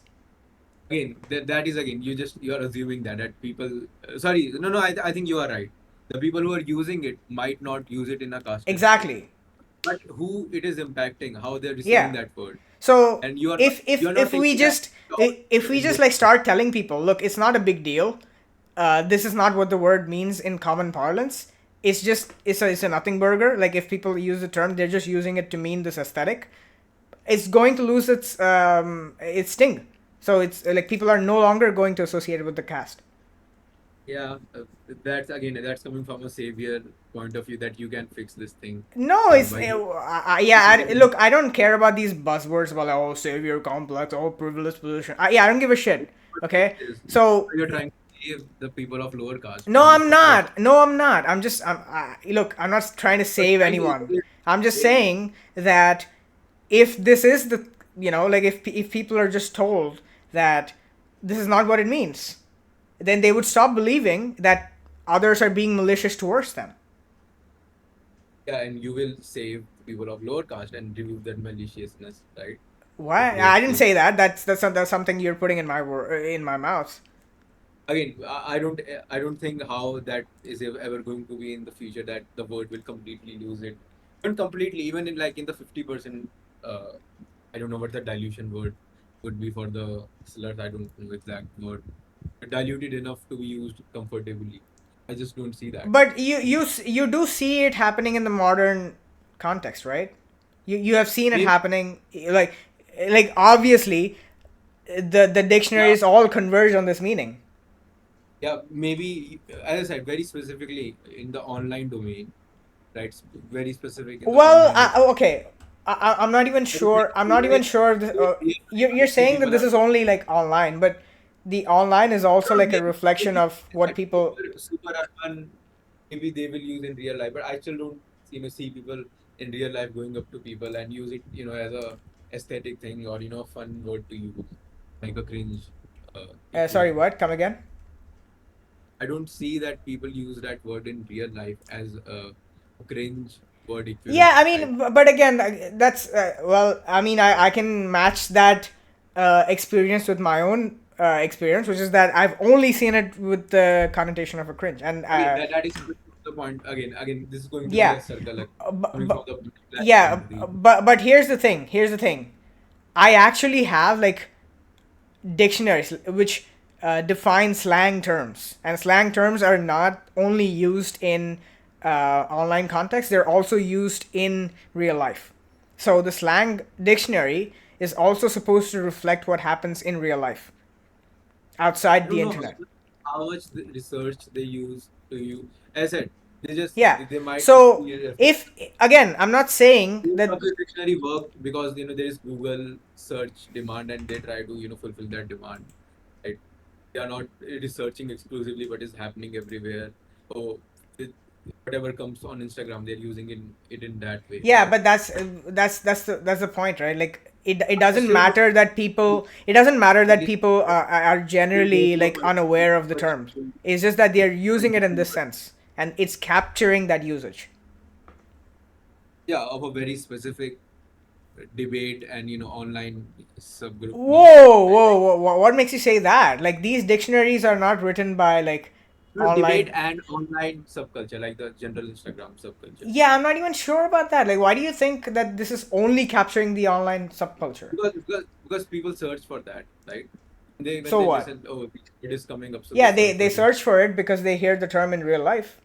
Again, that is again, you are assuming that people. Sorry, no, I think you are right. The people who are using it might not use it in a casteist way, Exactly. but who it is impacting, how they're receiving Yeah. that word, So and you are not if taking that if we in just this like way. start telling people, look, it's not a big deal. This is not what the word means in common parlance. It's just it's a nothing burger. Like if people use the term, they're just using it to mean this aesthetic. It's going to lose its sting. So it's like people are no longer going to associate it with the caste. Yeah, that's coming from a savior point of view that you can fix this thing No, by you. yeah. Look, I don't care about these buzzwords about like, oh, savior complex, oh, privileged position. Yeah, I don't give a shit. Okay, so You're trying to save the people of lower caste no, from this I'm oppression. not. No, I'm not. Look, I'm not trying to But save trying to anyone. save I'm just them. saying that if this is the, like if people are just told that this is not what it means, then they would stop believing that others are being malicious towards them. Yeah, and you will save people of lower caste and remove that maliciousness, right? If Why? they I didn't think say that. That's something you're putting in in my mouth. again, I don't think how that is ever going to be in the future that the word will completely lose it. Not completely, even in like in the 50%. I don't know what the dilution word would be for the slurs. I don't know exact word. Diluted enough to be used comfortably. I just don't see that. But you do see it happening in the modern context, right? You have seen it Maybe, happening, like obviously the yeah, dictionaries all converge on this meaning. yeah, maybe, as I said, very specifically in the online domain, right? Very specific in the Well, online domain. okay, I'm not even I don't think sure. I'm not real even sure. This, I you're see saying that people this are is only like online, but the online is also like a maybe, reflection maybe of what people. super urban, maybe they will use in real life, but I still don't see people in real life going up to people and use it as a aesthetic thing or fun word to use like a cringe Sorry, equivalent. what? Come again? I don't see that people use that word in real life as a cringe word Yeah, I equivalent, right? mean, but again, that's well, I mean, I can match that experience with my own experience, which is that I've only seen it with the connotation of a cringe, and Again, that is coming from the point. Again, this is going to be yeah, a circle, like coming from but the black yeah, point. The but here's the thing. Here's the thing. I actually have like dictionaries which define slang terms, and slang terms are not only used in online context; they're also used in real life. So the slang dictionary is also supposed to reflect what happens in real life I outside the don't know internet. how much the research they use to you. As I said, Yeah. they might So be if again, I'm not saying most that. of the dictionary work because there is Google search demand and they try to fulfill that demand. Right? They are not researching exclusively what is happening everywhere. Oh, it, whatever comes on Instagram, they're using it in that way, Yeah, right? but that's the point, right? Like it I doesn't still matter that people it doesn't matter that don't. people are Still go generally to a like unaware of the terms. It's just that they're using it in this sense, and it's capturing that usage. yeah, of a very specific debate and online subgroup niche, Whoa, right? whoa, whoa! What makes you say that? Like these dictionaries are not written by like No, debate online. and online subculture, like the general Instagram subculture. Yeah, I'm not even sure about that. Like, why do you think that this is only capturing the online subculture? Because people search for that, right? When So they what? listen, oh, it is coming up, so they Yeah, search they for this. search for it because they hear the term in real life.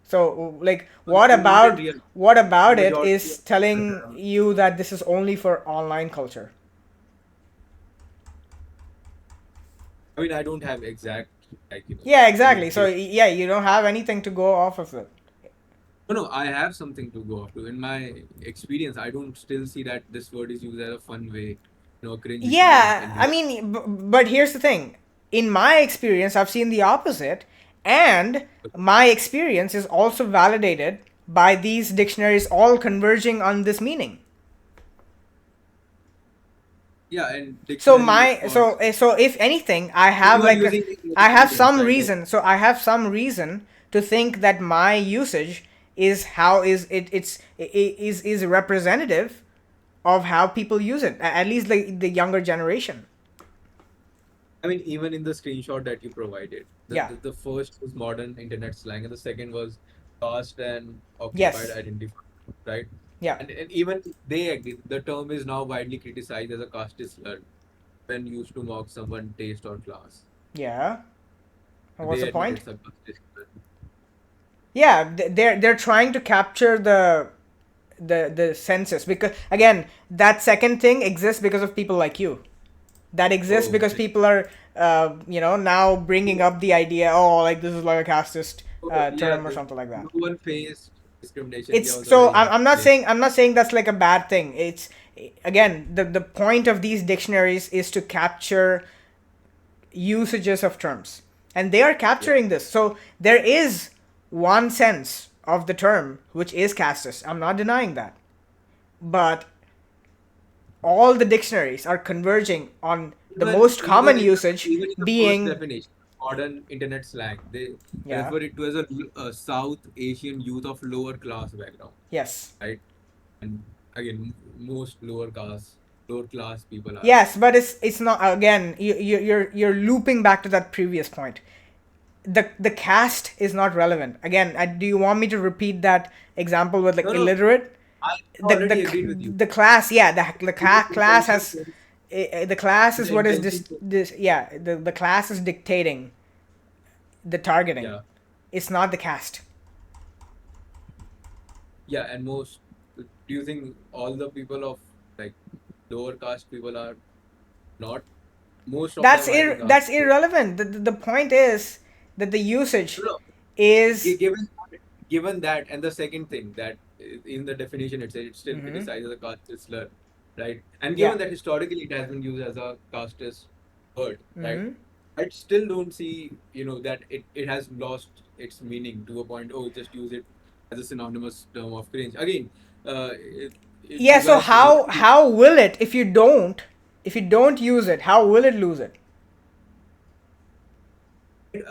So like Not in real. what The about it majority is of telling you that this is only for online culture? I mean, I don't have exact like Yeah, exactly. So data. yeah, you don't have anything to go off of it. No, I have something to go off to. In my experience, I don't still see that this word is used as a fun way, cringe equivalent Yeah, in I real. mean, but here's the thing. In my experience, I've seen the opposite, and my experience is also validated by these dictionaries all converging on this meaning. Yeah, and So dictionary my response. so if anything, I have You are like using it in I a have sentence, some right? reason. So I have some reason to think that my usage is how is representative of how people use it, at least the younger generation. I mean, even in the screenshot that you provided, Yeah. the first was modern internet slang, and the second was caste and occupied Yes. identity, right? Yeah. And even they agree the term is now widely criticized as a caste slur when used to mock someone's taste or class. Yeah. And what's They the admit point? it's a caste slur. Yeah, they're trying to capture the census, because again, that second thing exists because of people like you. That exists Oh, because people are now bringing up the idea, oh, like this is like a casteist oh, yeah. term or something like that. No one faced discrimination. India It's was a so very happy place. I'm not saying that's like a bad thing. It's, again, the point of these dictionaries is to capture usages of terms, and they are Yeah. capturing this. So there is one sense of the term which is casteist. I'm not denying that, but all the dictionaries are converging on the Even most even common in the usage even in the first being, definition, modern internet slang, they yeah, refer it to as a South Asian youth of lower class background, yes. right? And again, most lower class people are. Yes, but it's not, again, you're looping back to that previous point. The caste is not relevant. Again, do you want me to repeat that example with like No, no, illiterate? I The already agreed with you. the class, yeah, class Intention has, sense, the class is the what is intention sense, yeah, the class is dictating the targeting. yeah, It's not the caste. yeah, and most. Do you think all the people of like lower caste people are not? Most of them, I think, are. That's irrelevant. The point is that the usage No, is, given that, and the second thing that in the definition it says it's still mm-hmm, criticized as a casteist slur, right? And yeah, given that historically it has been used as a casteist word, right? mm-hmm. I still don't see, that it has lost its meaning to a point. Oh, just use it as a synonymous term of cringe. Again, Yeah, you so guys. how will it, if you don't use it, how will it lose it?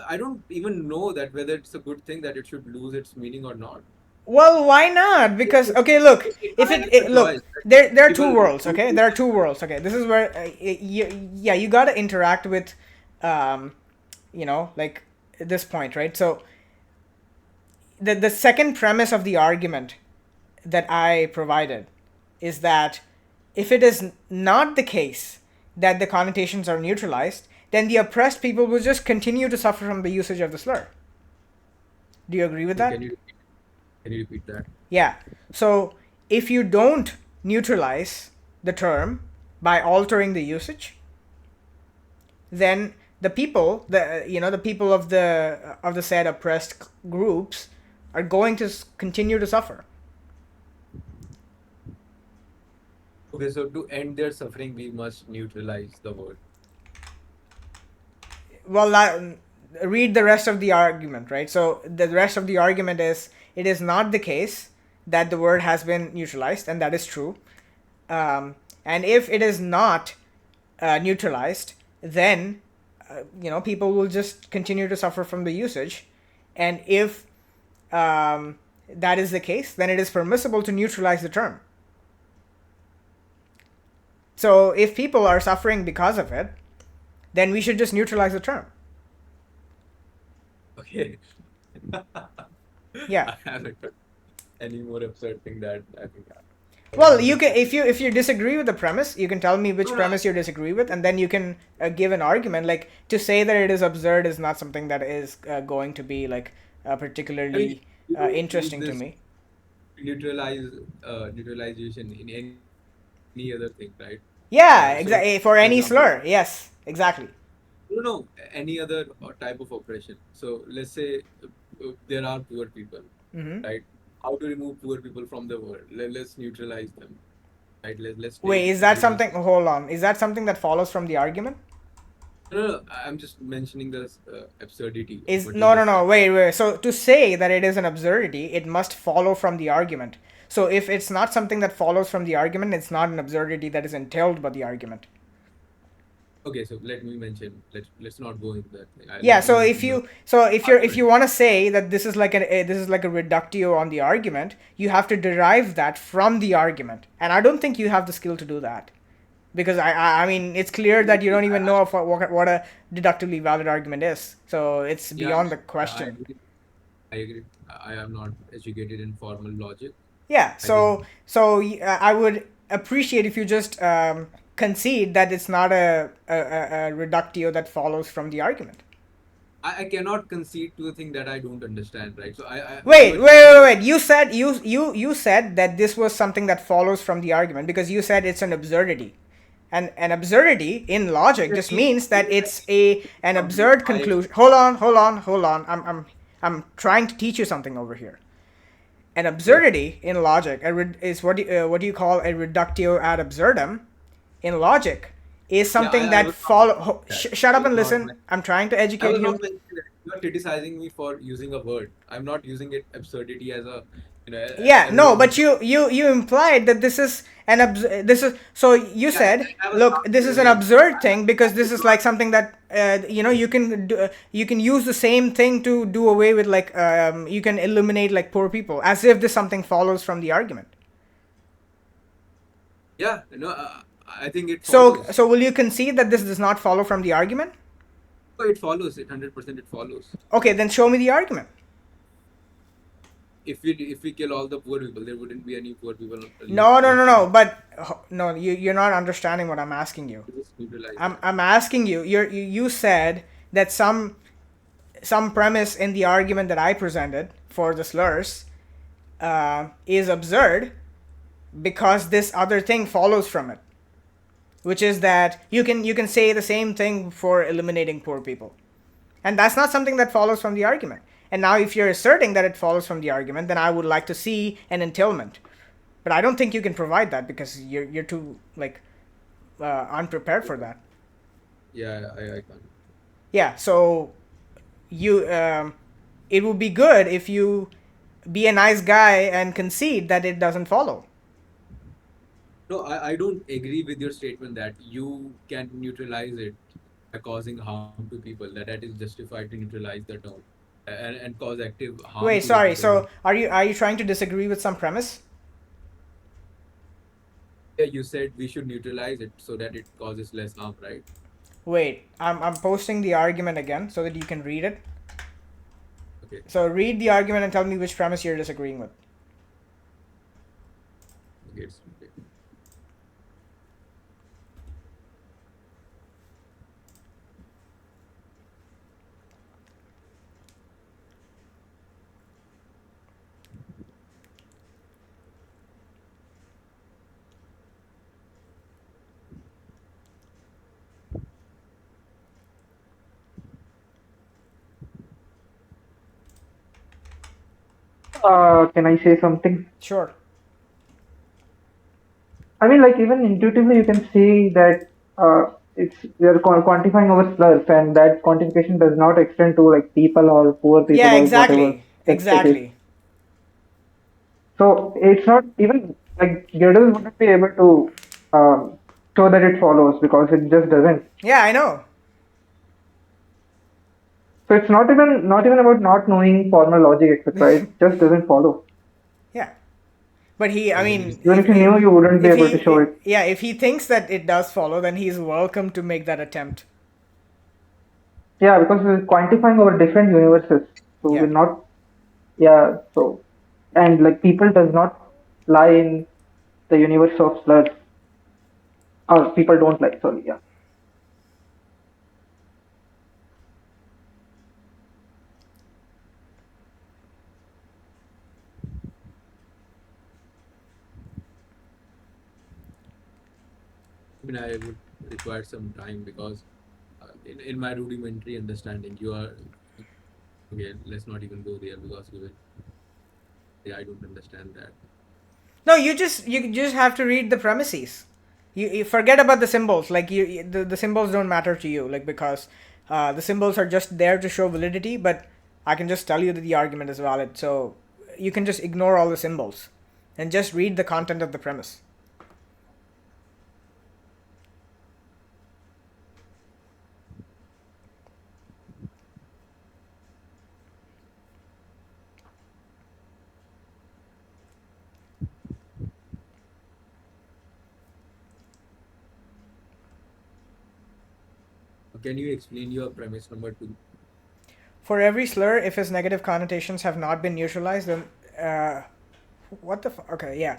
I don't even know that whether it's a good thing that it should lose its meaning or not. Well, why not? It, Because, it, okay, look, I have a look, choice. Right? there are two People worlds. don't Okay, use there are it. two worlds. Okay, this is where, yeah, you gotta interact with, um, like this point, right? So the second premise of the argument that I provided is that if it is not the case that the connotations are neutralized, then the oppressed people will just continue to suffer from the usage of the slur. Do you agree with that? Can you repeat that? Yeah. So if you don't neutralize the term by altering the usage, then the people of the said oppressed groups are going to continue to suffer. Okay, so to end their suffering, we must neutralize the word. Well, read the rest of the argument, right? So the rest of the argument is, it is not the case that the word has been neutralized, and that is true. And if it is not neutralized, then people will just continue to suffer from the usage. And if that is the case, then it is permissible to neutralize the term. So if people are suffering because of it, then we should just neutralize the term. Okay. Yeah. I haven't heard any more absurd thing that I think. Well, you can, if you disagree with the premise, you can tell me which No, no. premise you disagree with, and then you can give an argument. Like, to say that it is absurd is not something that is going to be like I mean, particularly you don't use interesting to this me. neutralize neutralization in any other thing, right? Yeah, So, exactly. For for any example, slur, yes, exactly. no, any other type of oppression. So let's say there are poor people, Hmm. right? How to remove poor people from the world? Let's neutralize them, right? Let's take Wait, is that everyone. something? Hold on. Is that something that follows from the argument? No, I'm just mentioning the absurdity of Is what you no, no, just no. said. Wait. So to say that it is an absurdity, it must follow from the argument. So if it's not something that follows from the argument, it's not an absurdity that is entailed by the argument. Okay, so let me mention. Let's not go in that thing. Yeah, Let me so mention the if argument. you want to say that this is like this is like a reductio on the argument, you have to derive that from the argument, and I don't think you have the skill to do that, because I mean it's clear that you don't even know if what a deductively valid argument is, so it's Yeah, beyond the I question. agree. I agree. I am not educated in formal logic. Yeah, I just I would appreciate if you just concede that it's not a reductio that follows from the argument. I cannot concede to a thing that I don't understand, right? So you Wait, are wait, using wait, the wait. You said that this was something that follows from the argument because you said it's an absurdity. And an absurdity in logic just means that it's a an something absurd I conclusion. Hold on. I'm trying to teach you something over here. An okay. absurdity in logic is what do you call a reductio ad absurdum in logic is Yeah, something I that was not follow. that. Shut I up was and not listen. I'm trying to I educate was not you. mentioning that. You are criticizing me for using a word. I'm not using it absurdity as a Yeah, as a no, wrong but word. you implied that this is this is so you Yeah, said, I was look, not this is an like absurd thing because I this did is not like something that you can use the same thing to do away with, like you can eliminate like poor people, as if this something follows from the argument. yeah, no, I think it So follows. so will you concede that this does not follow from the argument? So it follows. It 100% it follows. Okay, then show me the argument. If we kill all the poor people, there wouldn't be any poor people No, no, no, left on no. earth. But no, you're not understanding what I'm asking you. Just neutralize I'm that. I'm asking you. You said that some premise in the argument that I presented for the slurs is absurd because this other thing follows from it, which is that you can say the same thing for eliminating poor people, and that's not something that follows from the argument. And now, if you're asserting that it follows from the argument, then I would like to see an entailment. But I don't think you can provide that because you're too like unprepared for that. Yeah, I can't. Yeah, so you it would be good if you be a nice guy and concede that it doesn't follow. No, I don't agree with your statement that you can neutralize it by causing harm to people. That is justified to neutralize the term and cause active harm Wait, to the sorry. people. So are you trying to disagree with some premise? Yeah, you said we should neutralize it so that it causes less harm, right? Wait, I'm posting the argument again so that you can read it. Okay. So read the argument and tell me which premise you're disagreeing with. Okay. Okay. Can I say something? Sure. I mean, like even intuitively, you can see that it's we are quantifying our slurs, and that quantification does not extend to like people or poor people Yeah, or whatever exactly. it is. Exactly. So it's not even like Gödel wouldn't be able to show that it follows because it just doesn't. Yeah, I know. So it's not even about not knowing formal logic, etc. It just doesn't follow. Yeah. But I Okay. mean, Even if you knew, you wouldn't be if able to show he, it. yeah, if he thinks that it does follow, then he's welcome to make that attempt. Yeah, because we're quantifying over different universes. So we're Yeah. not, yeah, so, and like people does not lie in the universe of slurs, or people don't lie, sorry, yeah. I mean, I would require some time because in my rudimentary understanding, you are okay. Let's not even go there because even yeah, I don't understand that. No, you just have to read the premises. You forget about the symbols. Like the symbols don't matter to you. Like because the symbols are just there to show validity. But I can just tell you that the argument is valid. So you can just ignore all the symbols and just read the content of the premise. Can you explain your premise number two? For every slur, if its negative connotations have not been neutralized, then what the okay, yeah.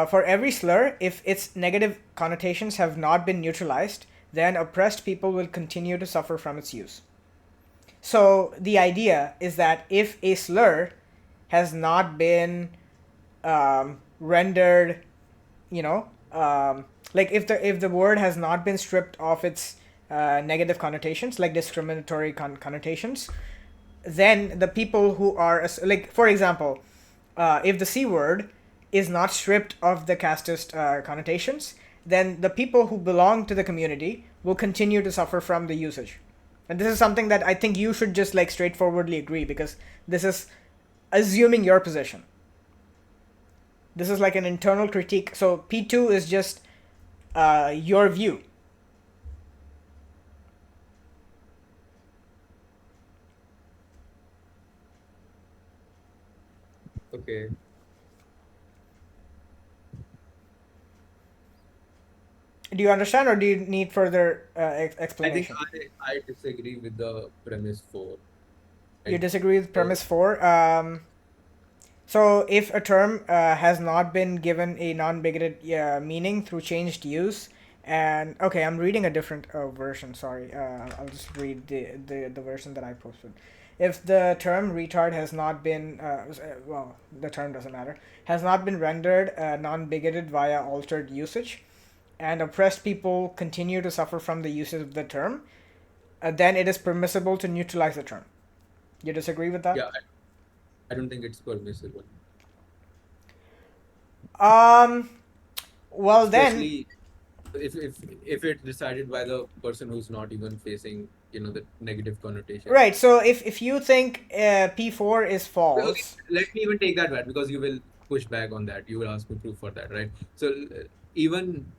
For every slur, if its negative connotations have not been neutralized, then oppressed people will continue to suffer from its use. So the idea is that if a slur has not been rendered, you know, like if the word has not been stripped of its negative connotations, like discriminatory connotations, then the people who are like, for example, if the c word is not stripped of the casteist connotations, then the people who belong to the community will continue to suffer from the usage. And this is something that I think you should just like straightforwardly agree, because this is assuming your position. This is like an internal critique. So P2 is just your view. Okay. Do you understand, or do you need further I think explanation? I disagree with the premise four. You Right? disagree with So premise four. So if a term has not been given a non-bigoted meaning through changed use, and okay, I'm reading a different version. Sorry, I'll just read the version that I posted. If the term retard has not been, well, the term doesn't matter, has not been rendered non-bigoted via altered usage, and oppressed people continue to suffer from the usage of the term, then it is permissible to neutralize the term. You disagree with that? yeah, I don't think it's permissible, Um. Well, then, especially if it's decided by the person who's not even facing the negative connotation. right. So if you think P4 is Okay, false, let me even take that back because you will push back on that. You will ask me proof for that, right? So even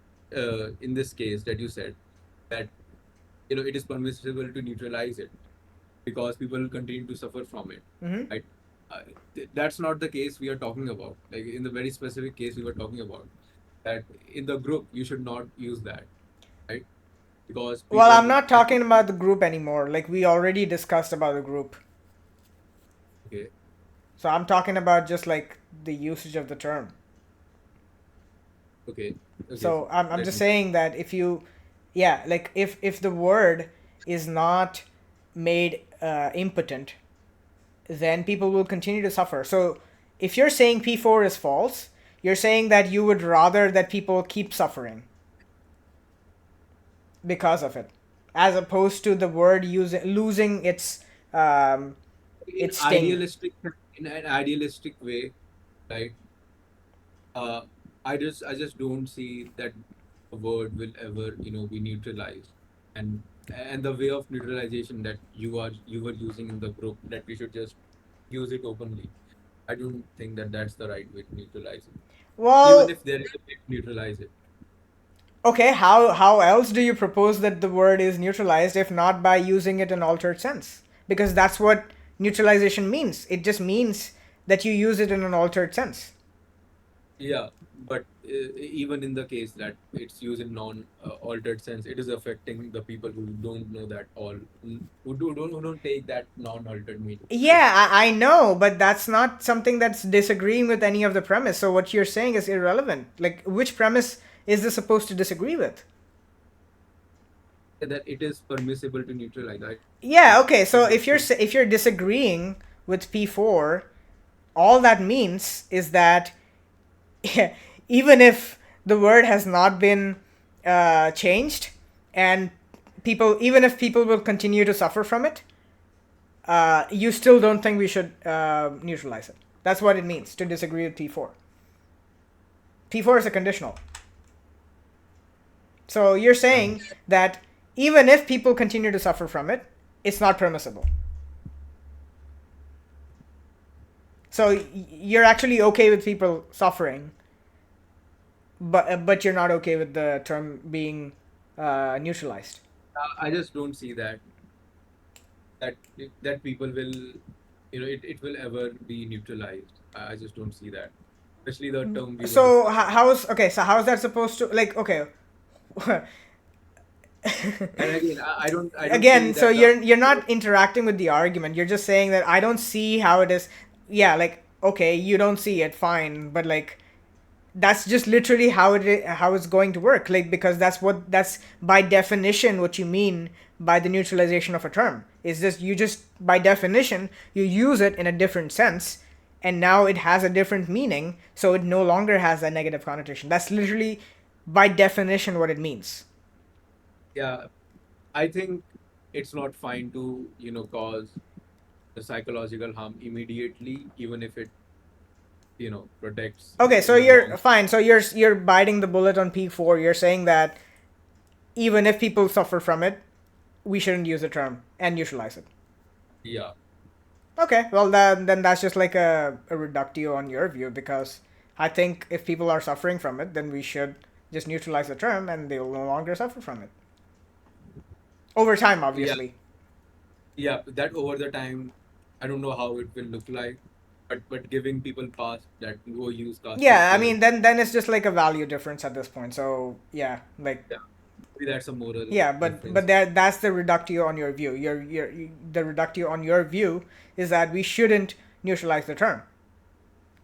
in this case that you said that it is permissible to neutralize it because people will continue to suffer from it, mm-hmm. right? That's not the case we are talking about. Like in the very specific case we were talking about, that in the group you should not use that, right? Because Well, people. I'm not talking about the group anymore. Like we already discussed about the group. Okay, So I'm talking about just like the usage of the term. okay, okay. So I'm Let just me. saying that if you, yeah, like if the word is not made impotent, then people will continue to suffer. So if you're saying P4 is false, you're saying that you would rather that people keep suffering because of it, as opposed to the word losing um, In its sting. idealistic, in an idealistic way, right? uh, I just don't see that a word will ever be neutralized, and the way of neutralization that you were using in the group, that we should just use it openly. I don't think that that's the right way to neutralize it, even Well, if there is a way to neutralize it. okay, how else do you propose that the word is neutralized if not by using it in altered sense? Because that's what neutralization means. It just means that you use it in an altered sense. Yeah, but even in the case that it's used in non-altered sense, it is affecting the people who don't know that all, who don't take that non-altered meaning, right? Yeah, I know, but that's not something that's disagreeing with any of the premise. So what you're saying is irrelevant. Like, which premise is this supposed to disagree with? That it is permissible to neutralize. I Yeah, think okay. So it would be. if you're disagreeing with P4, all that means is that even if the word has not been changed, and people, even if people will continue to suffer from it, you still don't think we should neutralize it. That's what it means to disagree with P4. P4 is a conditional. So you're Um, saying that even if people continue to suffer from it, it's not permissible. So you're actually okay with people suffering, but you're not okay with the term being neutralized. I just don't see that people will, it will ever be neutralized. I just don't see that, especially the term we were So discussing. how's okay? So how's that supposed to like? Okay, And again, I don't Again, say so that the you're not interacting with the argument. You're just saying that I don't see how it is. Yeah, like okay, you don't see it, fine, but like that's just literally how it's going to work, like because that's by definition what you mean by the neutralization of a term is just you just by definition you use it in a different sense and now it has a different meaning, so it no longer has a negative connotation. That's literally by definition what it means. yeah, I think it's not fine to, cause the psychological harm immediately, even if it, protects Okay, so in the long. you're fine, so you're biting the bullet on P4. You're saying that even if people suffer from it, we shouldn't use the term and neutralize it. Yeah, Okay, well then that's just like a reductio on your view, because I think if people are suffering from it, then we should just neutralize the term and they will no longer suffer from it. Over time, yeah, obviously. yeah. That over the time, I don't know how it will look like, but giving people pass that go use caste Yeah, I slurs, mean then it's just like a value difference at this point. So yeah, like yeah, maybe that's a moral yeah, but difference. that's the reductio on your view. The reductio on your view is that we shouldn't neutralize the term,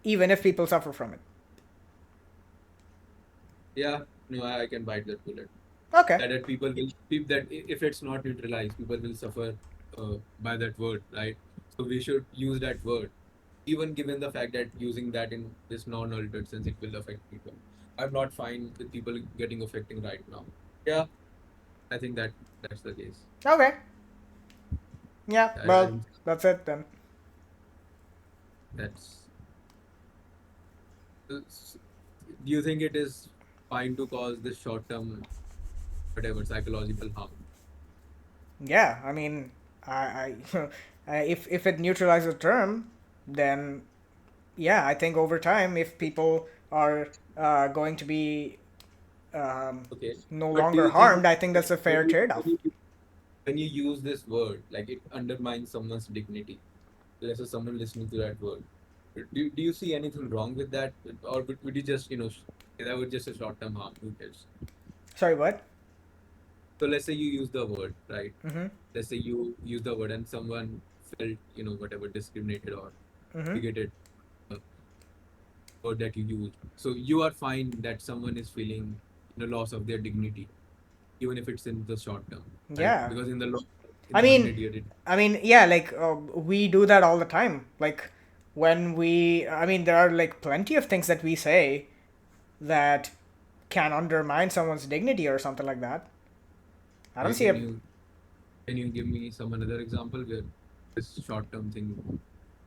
even if people suffer from it. Yeah, no, I can bite that bullet. Okay. That people will that if it's not neutralized, people will suffer by that word, right? So we should use that word, even given the fact that using that in this non-altered sense, it will affect people. I'm not fine with people getting affecting right now. Yeah, I think that's the case. Okay. Yeah. I Well, don't. that's it then. That's. Do you think it is fine to cause this short-term, whatever, psychological harm? Yeah, I mean, if it neutralizes the term, then yeah, I think over time, if people are going to be Okay, no but do longer you think harmed, I think that's a when fair you trade-off. when you use this word, like it undermines someone's dignity? Let's say someone listening to that word. Do you see anything wrong with that? Or would you just, say that was just a short term harm? Who cares? Sorry, what? So let's say you use the word, right? Mm-hmm. Let's say you use the word and someone felt, whatever, discriminated or Mm-hmm. bigoted uh, word that you used. So you are fine that someone is feeling, loss of their dignity, even if it's in the short term, right? Yeah. Because in the long, in I the mean, immediate, yeah, like we do that all the time. Like when I mean, there are like plenty of things that we say that can undermine someone's dignity or something like that. I don't okay, see a can you give me some another example where this short term thing?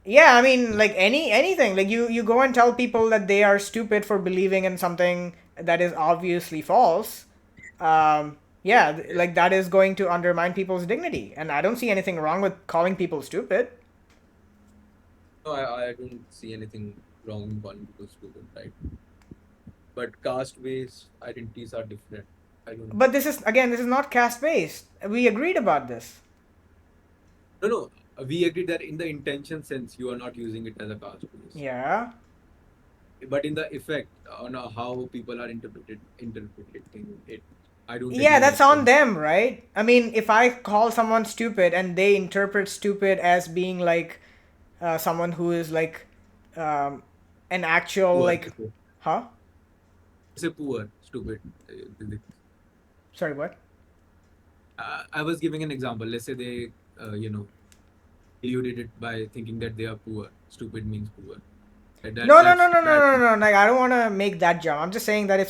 Yeah, I mean, like anything. Like you go and tell people that they are stupid for believing in something that is obviously false. Yeah, like that is going to undermine people's dignity, and I don't see anything wrong with calling people stupid. No, I don't see anything wrong in calling people stupid, right? But caste-based identities are different. I don't. But this is not caste based. We agreed about this. No, no. We agree that in the intention sense, you are not using it as a caste base, Yeah. but in the effect on how people are interpreting it, I don't Yeah, agree that's that. on them, right? I mean, if I call someone stupid and they interpret stupid as being like someone who is like um, an actual Poor. like, huh? Say poor, stupid. Sorry, what? I was giving an example. Let's say they, eluded it by thinking that they are poor. Stupid means poor. No, no, no, That's no, bad. no, no, no. Like I don't want to make that jump. I'm just saying that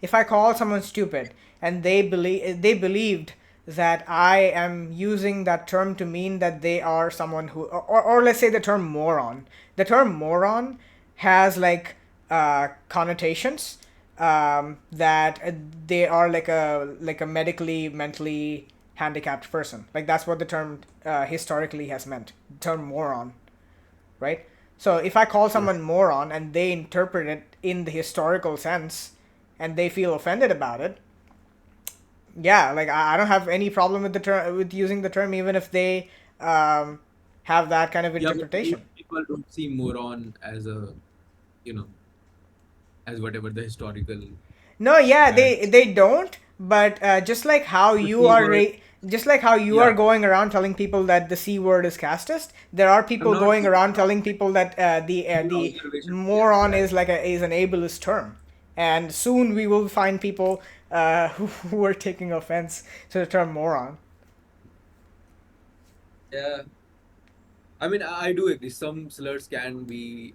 if I call someone stupid and they believed that I am using that term to mean that they are someone who, or let's say the term moron. The term moron has like connotations that they are like a medically mentally handicapped person. Like that's what the term historically has meant. The term moron, right? So if I call Yeah. someone moron and they interpret it in the historical sense and they feel offended about it, yeah, like I don't have any problem with the term with using the term even if they um, have that kind of Yeah, but interpretation. people don't see moron as a, you know, as whatever the historical No, yeah, bad. they don't, But just like how The you C are word. just like how you are Yeah. going around telling people that the C word is casteist, there are I'm people not going saying around telling people that your the observation. Yes, moron right. is like is an ableist term, and soon we will find people who are taking offense to the term moron. Yeah. I mean, I do agree. Some slurs can be,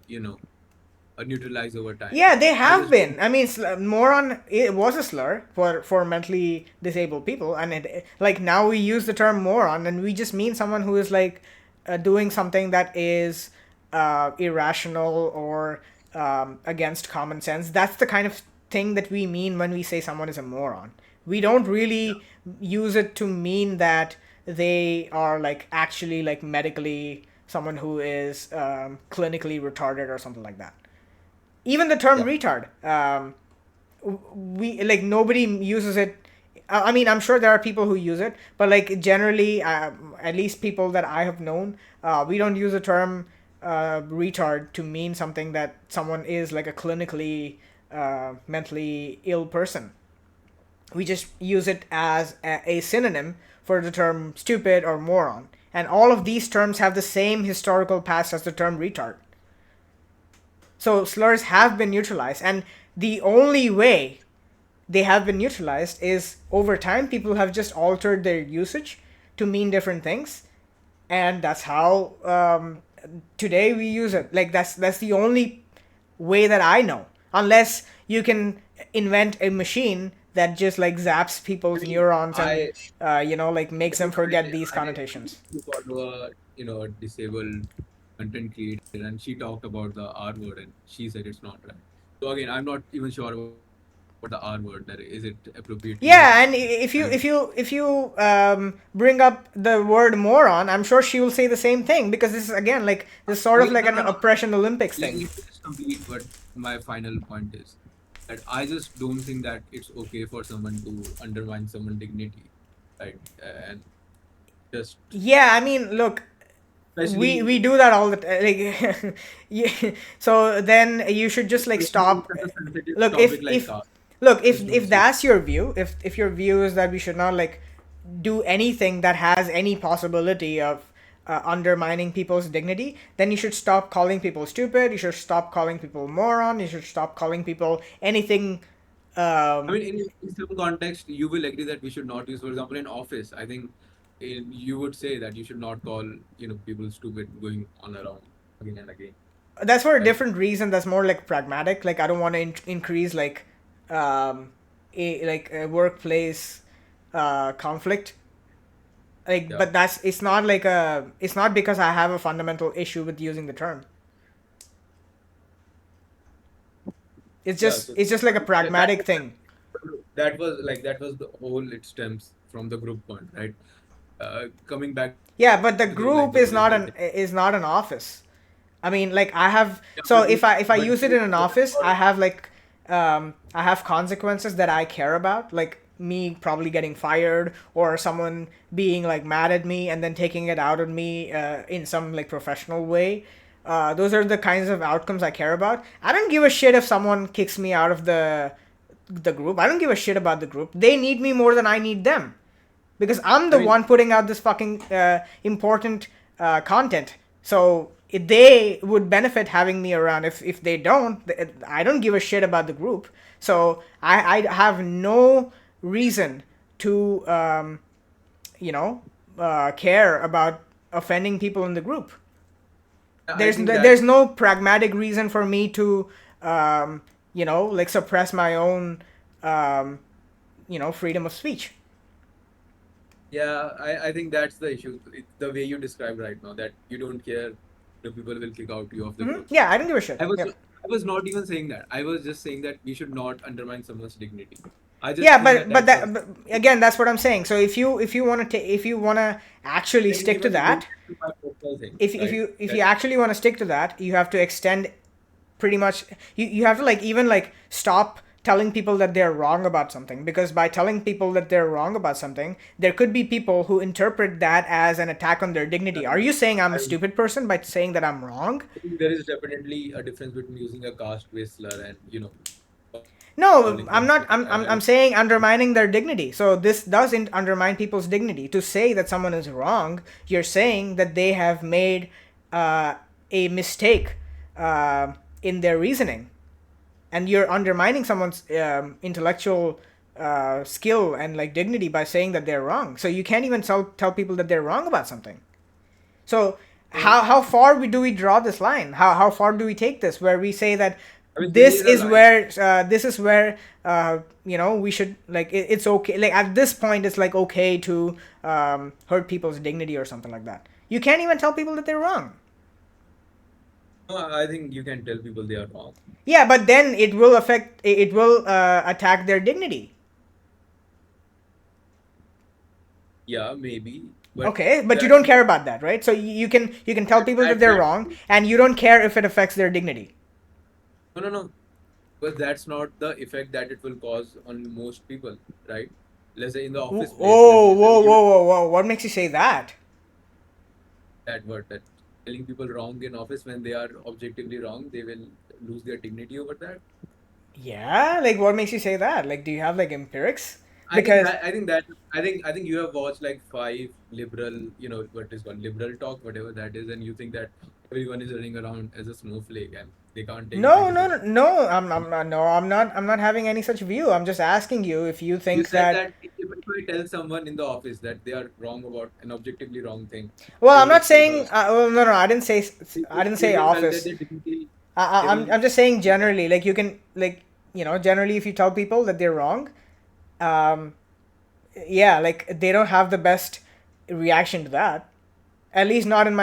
neutralized over time. Yeah, they I have just been. don't. I mean, moron it was a slur for mentally disabled people, and like now we use the term moron, and we just mean someone who is like doing something that is irrational or against common sense. That's the kind of thing that we mean when we say someone is a moron. We don't Yeah. really use it to mean that they are like actually like medically someone who is clinically retarded or something like that. Even the term Yeah. retard, we like nobody uses it. I mean, I'm sure there are people who use it, but like generally, at least people that I have known, we don't use the term retard to mean something that someone is like a clinically mentally ill person. We just use it as a synonym for the term stupid or moron, and all of these terms have the same historical past as the term retard. So slurs have been neutralized, and the only way they have been neutralized is over time people have just altered their usage to mean different things, and that's how today we use it. Like that's the only way that I know, unless you can invent a machine that just like zaps I people's mean, neurons and like makes them forget these I connotations. used to follow a disabled content creator, and she talked about the R word, and she said it's not right. So again, I'm not even sure about the R word. That is it appropriate to use or not, Yeah, and right? if you bring up the word moron, I'm sure she will say the same thing, because this is again like this is sort of Again, like no, an no, no. oppression Olympics Let thing. me just complete what my final point is. That I just don't think that it's okay for someone to undermine someone's dignity, right? And just Yeah, I mean, look, we especially do that all the time. Like, yeah, so then you should just like especially in stop. such a sensitive Look, topic like if caste. look I just don't if see it. that's your view, if your view is that we should not like do anything that has any possibility of undermining people's dignity, then you should stop calling people stupid. You should stop calling people moron. You should stop calling people anything. I Um, mean, in some context, you will agree that we should not use, for example, in office. I think you would say that you should not call people stupid going on around again and again, that's for a right? different reason. That's more like pragmatic. Like I don't want to increase like a workplace conflict. Like, Yeah, but that's it's not like a it's not because I have a fundamental issue with using the term. yeah. So It's just like a that pragmatic thing. that was the whole. It stems from the group point, right? Coming back to Yeah, but the like the group original thing. is not an office. I mean, like I have Yeah, so if I but use it group in an is office, all. I have like I have consequences that I care about, like me probably getting fired or someone being like mad at me and then taking it out on me in some like professional way. Those are the kinds of outcomes I care about. I don't give a shit if someone kicks me out of the group. I don't give a shit about the group. They need me more than I need them, because I'm I the mean, one putting out this fucking important content. So they would benefit having me around. If they don't, I don't give a shit about the group. So I have no reason to care about offending people in the group. I There's think there's that's no pragmatic reason for me to like suppress my own um, freedom of speech. yeah. I think that's the issue. The way you described right now, that you don't care the people will kick out you of the group. Yeah, I don't give a shit. I was Yep. I was not even saying that. I was just saying that we should not undermine someone's dignity. I just Yeah, think that but that's that a but again, that's what I'm saying. So if you want to if you want to actually didn't stick to even relate that, to my personal thing, if right? if That you actually want to stick to that, you have to extend pretty much you have to like even like stop telling people that they're wrong about something, because by telling people that they're wrong about something, there could be people who interpret that as an attack on their dignity. Are you saying I'm a I, stupid person by saying that I'm wrong? I think there is definitely a difference between using a caste-based slur and No, calling I'm them not. stupid. I'm saying undermining their dignity. So this doesn't undermine people's dignity. To say that someone is wrong, you're saying that they have made uh, a mistake in their reasoning, and you're undermining someone's intellectual skill and like dignity by saying that they're wrong. So you can't even tell people that they're wrong about something. So So, how far do we draw this line? How far do we take this where we say that I mean, there is a line. this is where we should like it's okay, like at this point it's like okay to hurt people's dignity or something like that. You can't even tell people that they're wrong. No, I think you can tell people they are wrong. Yeah, but then it will attack their dignity. Yeah, maybe, but Okay, but you that's don't not care about that, right? So you can tell people that that they're that wrong, and you don't care if it affects their dignity. no, but that's not the effect that it will cause on most people, right? Let's say in the office place, let's Whoa, say whoa, you whoa, whoa, whoa! What makes you say that? that word that telling people wrong in office when they are objectively wrong, they will lose their dignity over that. Yeah, like what makes you say that? Like, do you have like empirics? I think Because that I think that I think you have watched like five liberal, what is called liberal talk, whatever that is, and you think that everyone is running around as a snowflake and they can't take no, no, no, criticism. no. I'm not. No, I'm not having any such view. I'm just asking you if you You think said that. that if I tell someone in the office that they are wrong about an objectively wrong thing, Well, they I'm will not say saying. the Well, no, no. I didn't they say will felt that office. their dignity. They will. I'm just saying generally. Like you can like generally if you tell people that they're wrong, um, yeah, like they don't have the best reaction to that. At least not in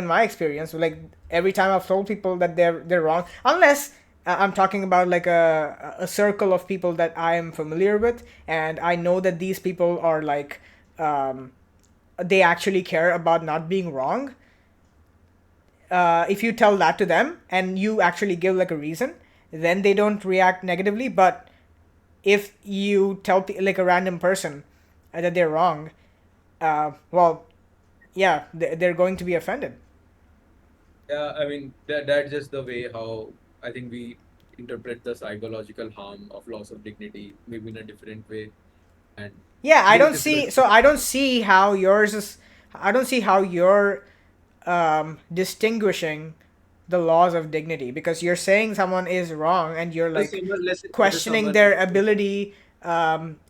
my experience. Like every time I've told people that they're wrong, unless I'm talking about like a circle of people that I am familiar with, and I know that these people are like they actually care about not being wrong. If you tell that to them and you actually give like a reason, then they don't react negatively. But if you tell like a random person that they're wrong, well, yeah, they're going to be offended. Yeah, I mean that's just the way how I think we interpret the psychological harm of loss of dignity, maybe in a different way, and Yeah, it I is don't difficult. see. So I don't see how yours is. I don't see how you're distinguishing the laws of dignity because you're saying someone is wrong and you're So like someone, let's say questioning someone. their ability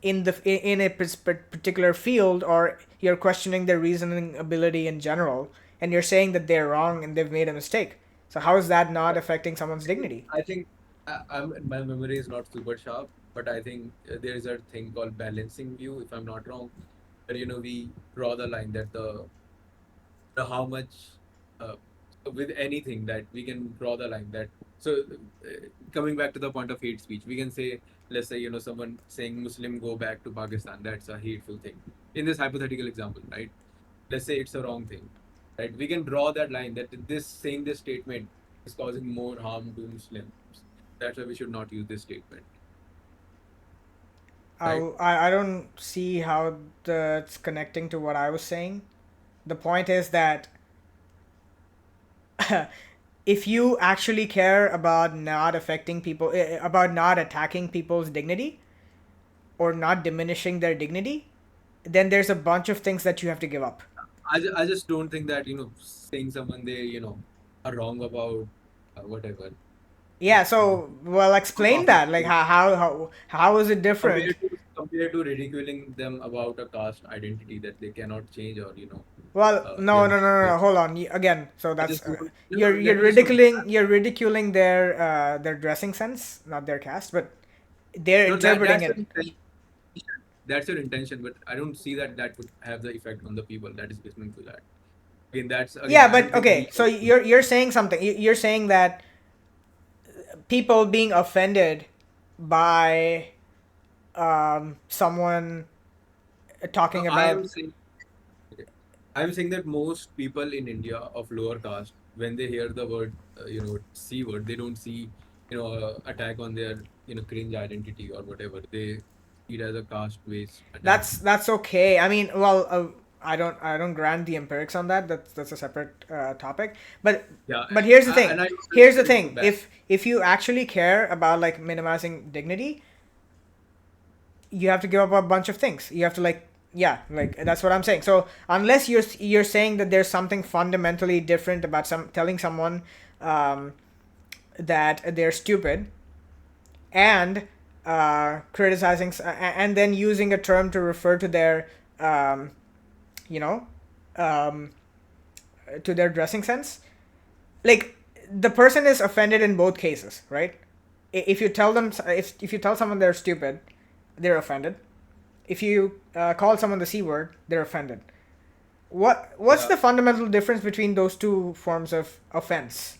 in a particular field, or you're questioning their reasoning ability in general, and you're saying that they're wrong and they've made a mistake. So how is that not affecting someone's dignity? I think my memory is not super sharp, but I think there is a thing called balancing view, if I'm not wrong, where we draw the line that the how much uh, with anything that we can draw the line that so coming back to the point of hate speech, we can say let's say someone saying Muslim go back to Pakistan, that's a hateful thing in this hypothetical example, right? Let's say it's a wrong thing, right? We can draw that line that this saying this statement is causing more harm to Muslims. That's why we should not use this statement, right? I don't see how that's connecting to what I was saying. The point is that if you actually care about not affecting people, about not attacking people's dignity or not diminishing their dignity, then there's a bunch of things that you have to give up. I just don't think that saying someone they are wrong about whatever Yeah, so well, on explain office that. Like how is it different? compared to ridiculing them about a caste identity that they cannot change or Well, they no, are no, no, no, they, no. Hold on. Again, so I that's just don't no, no, let me just you're ridiculing their dressing sense, not their caste, but they're no that interpreting that's your it. intention. That's your intention, but I don't see that that would have the effect on the people that is listening to that. Again, that's again Yeah, I but don't think okay. we So you're saying something. You're saying that people being offended by someone no, talking I am about. saying okay. I'm saying that most people in India of lower caste, when they hear the word, C word, they don't see, attack on their, cringe identity or whatever. They see it as a caste-based attack. That's okay. I mean, well, I don't grant the empirics on that. That's a separate topic. But Yeah, but here's the and thing. I don't Here's the consider it so thing. bad. If you actually care about like minimizing dignity, you have to give up a bunch of things. You have to like yeah, like that's what I'm saying. So unless you're saying that there's something fundamentally different about some telling someone um, that they're stupid and criticizing and then using a term to refer to their um, you know um, to their dressing sense, like the person is offended in both cases, right? If you tell them if you tell someone they're stupid, they're offended. If you call someone the c word, they're offended. What's Yeah, the fundamental difference between those two forms of offense?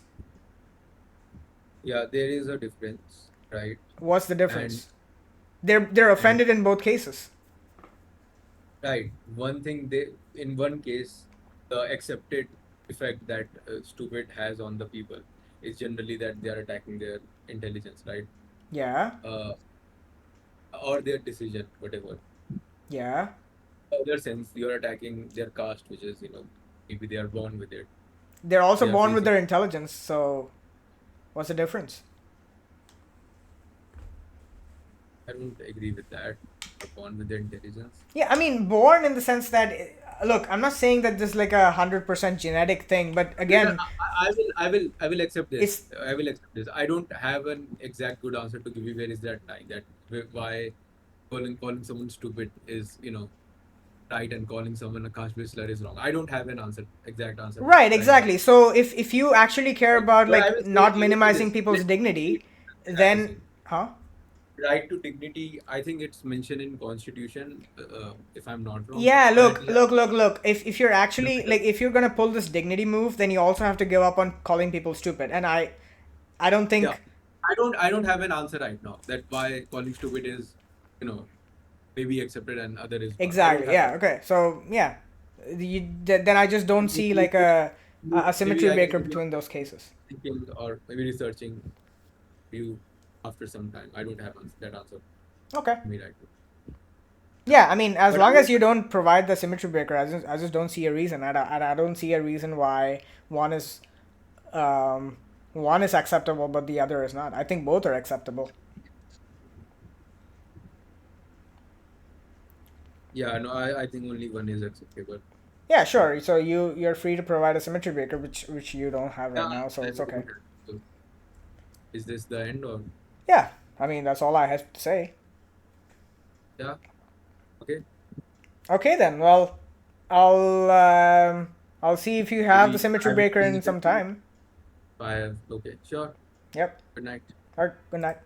yeah, there is a difference, right? What's the And difference? They're and offended in both cases. right, one thing they in one case, the accepted effect that stupid has on the people is generally that they are attacking their intelligence, right? Yeah, Uh, or their decision, whatever. yeah. Other sense, you're attacking their caste, which is maybe they are born with it. They're also They are born with facing. their intelligence. So what's the difference? I don't agree with that. Are born with their intelligence. Yeah, I mean, born in the sense that look, I'm not saying that this is like 100% genetic thing, but Yeah, again, I will accept this. it's I will accept this. I don't have an exact good answer to give you. Where is that line? Why calling someone stupid is right, and calling someone a caste slur is wrong. I don't have an exact answer right, right now. exactly. So if you actually care Right. about But like not I will say minimizing this. people's dignity, I will then say huh? right to dignity. I think it's mentioned in Constitution. If I'm not wrong, Yeah, that look, look, look, look. If you're actually like if you're gonna pull this dignity move, then you also have to give up on calling people stupid. And I don't yeah, think I don't have an answer right now. That why calling stupid is you know maybe accepted and other is not. I don't exactly. have Yeah. that. Okay. So yeah, then I just don't see like a Maybe symmetry I can breaker give you between those cases. thinking or maybe researching you after some time. I don't have that answer Okay. for me right now. Yeah. Yeah, I mean, as But I long will, as you don't provide the symmetry breaker, I just don't see a reason. I don't see a reason why one is um, one is acceptable but the other is not. I think both are acceptable. yeah, no, I think only one is acceptable. Yeah, But sure. So you're free to provide a symmetry breaker, which you don't have yeah, right now, so I it's okay. don't have. So is this the end or Yeah, I mean that's all I have to say. yeah? Okay. Okay then. Well, I'll I'll see if you have the Maybe symmetry I will breaker in revisit some you. time. I have okay, sure. Yep. Good night. All right. Good night.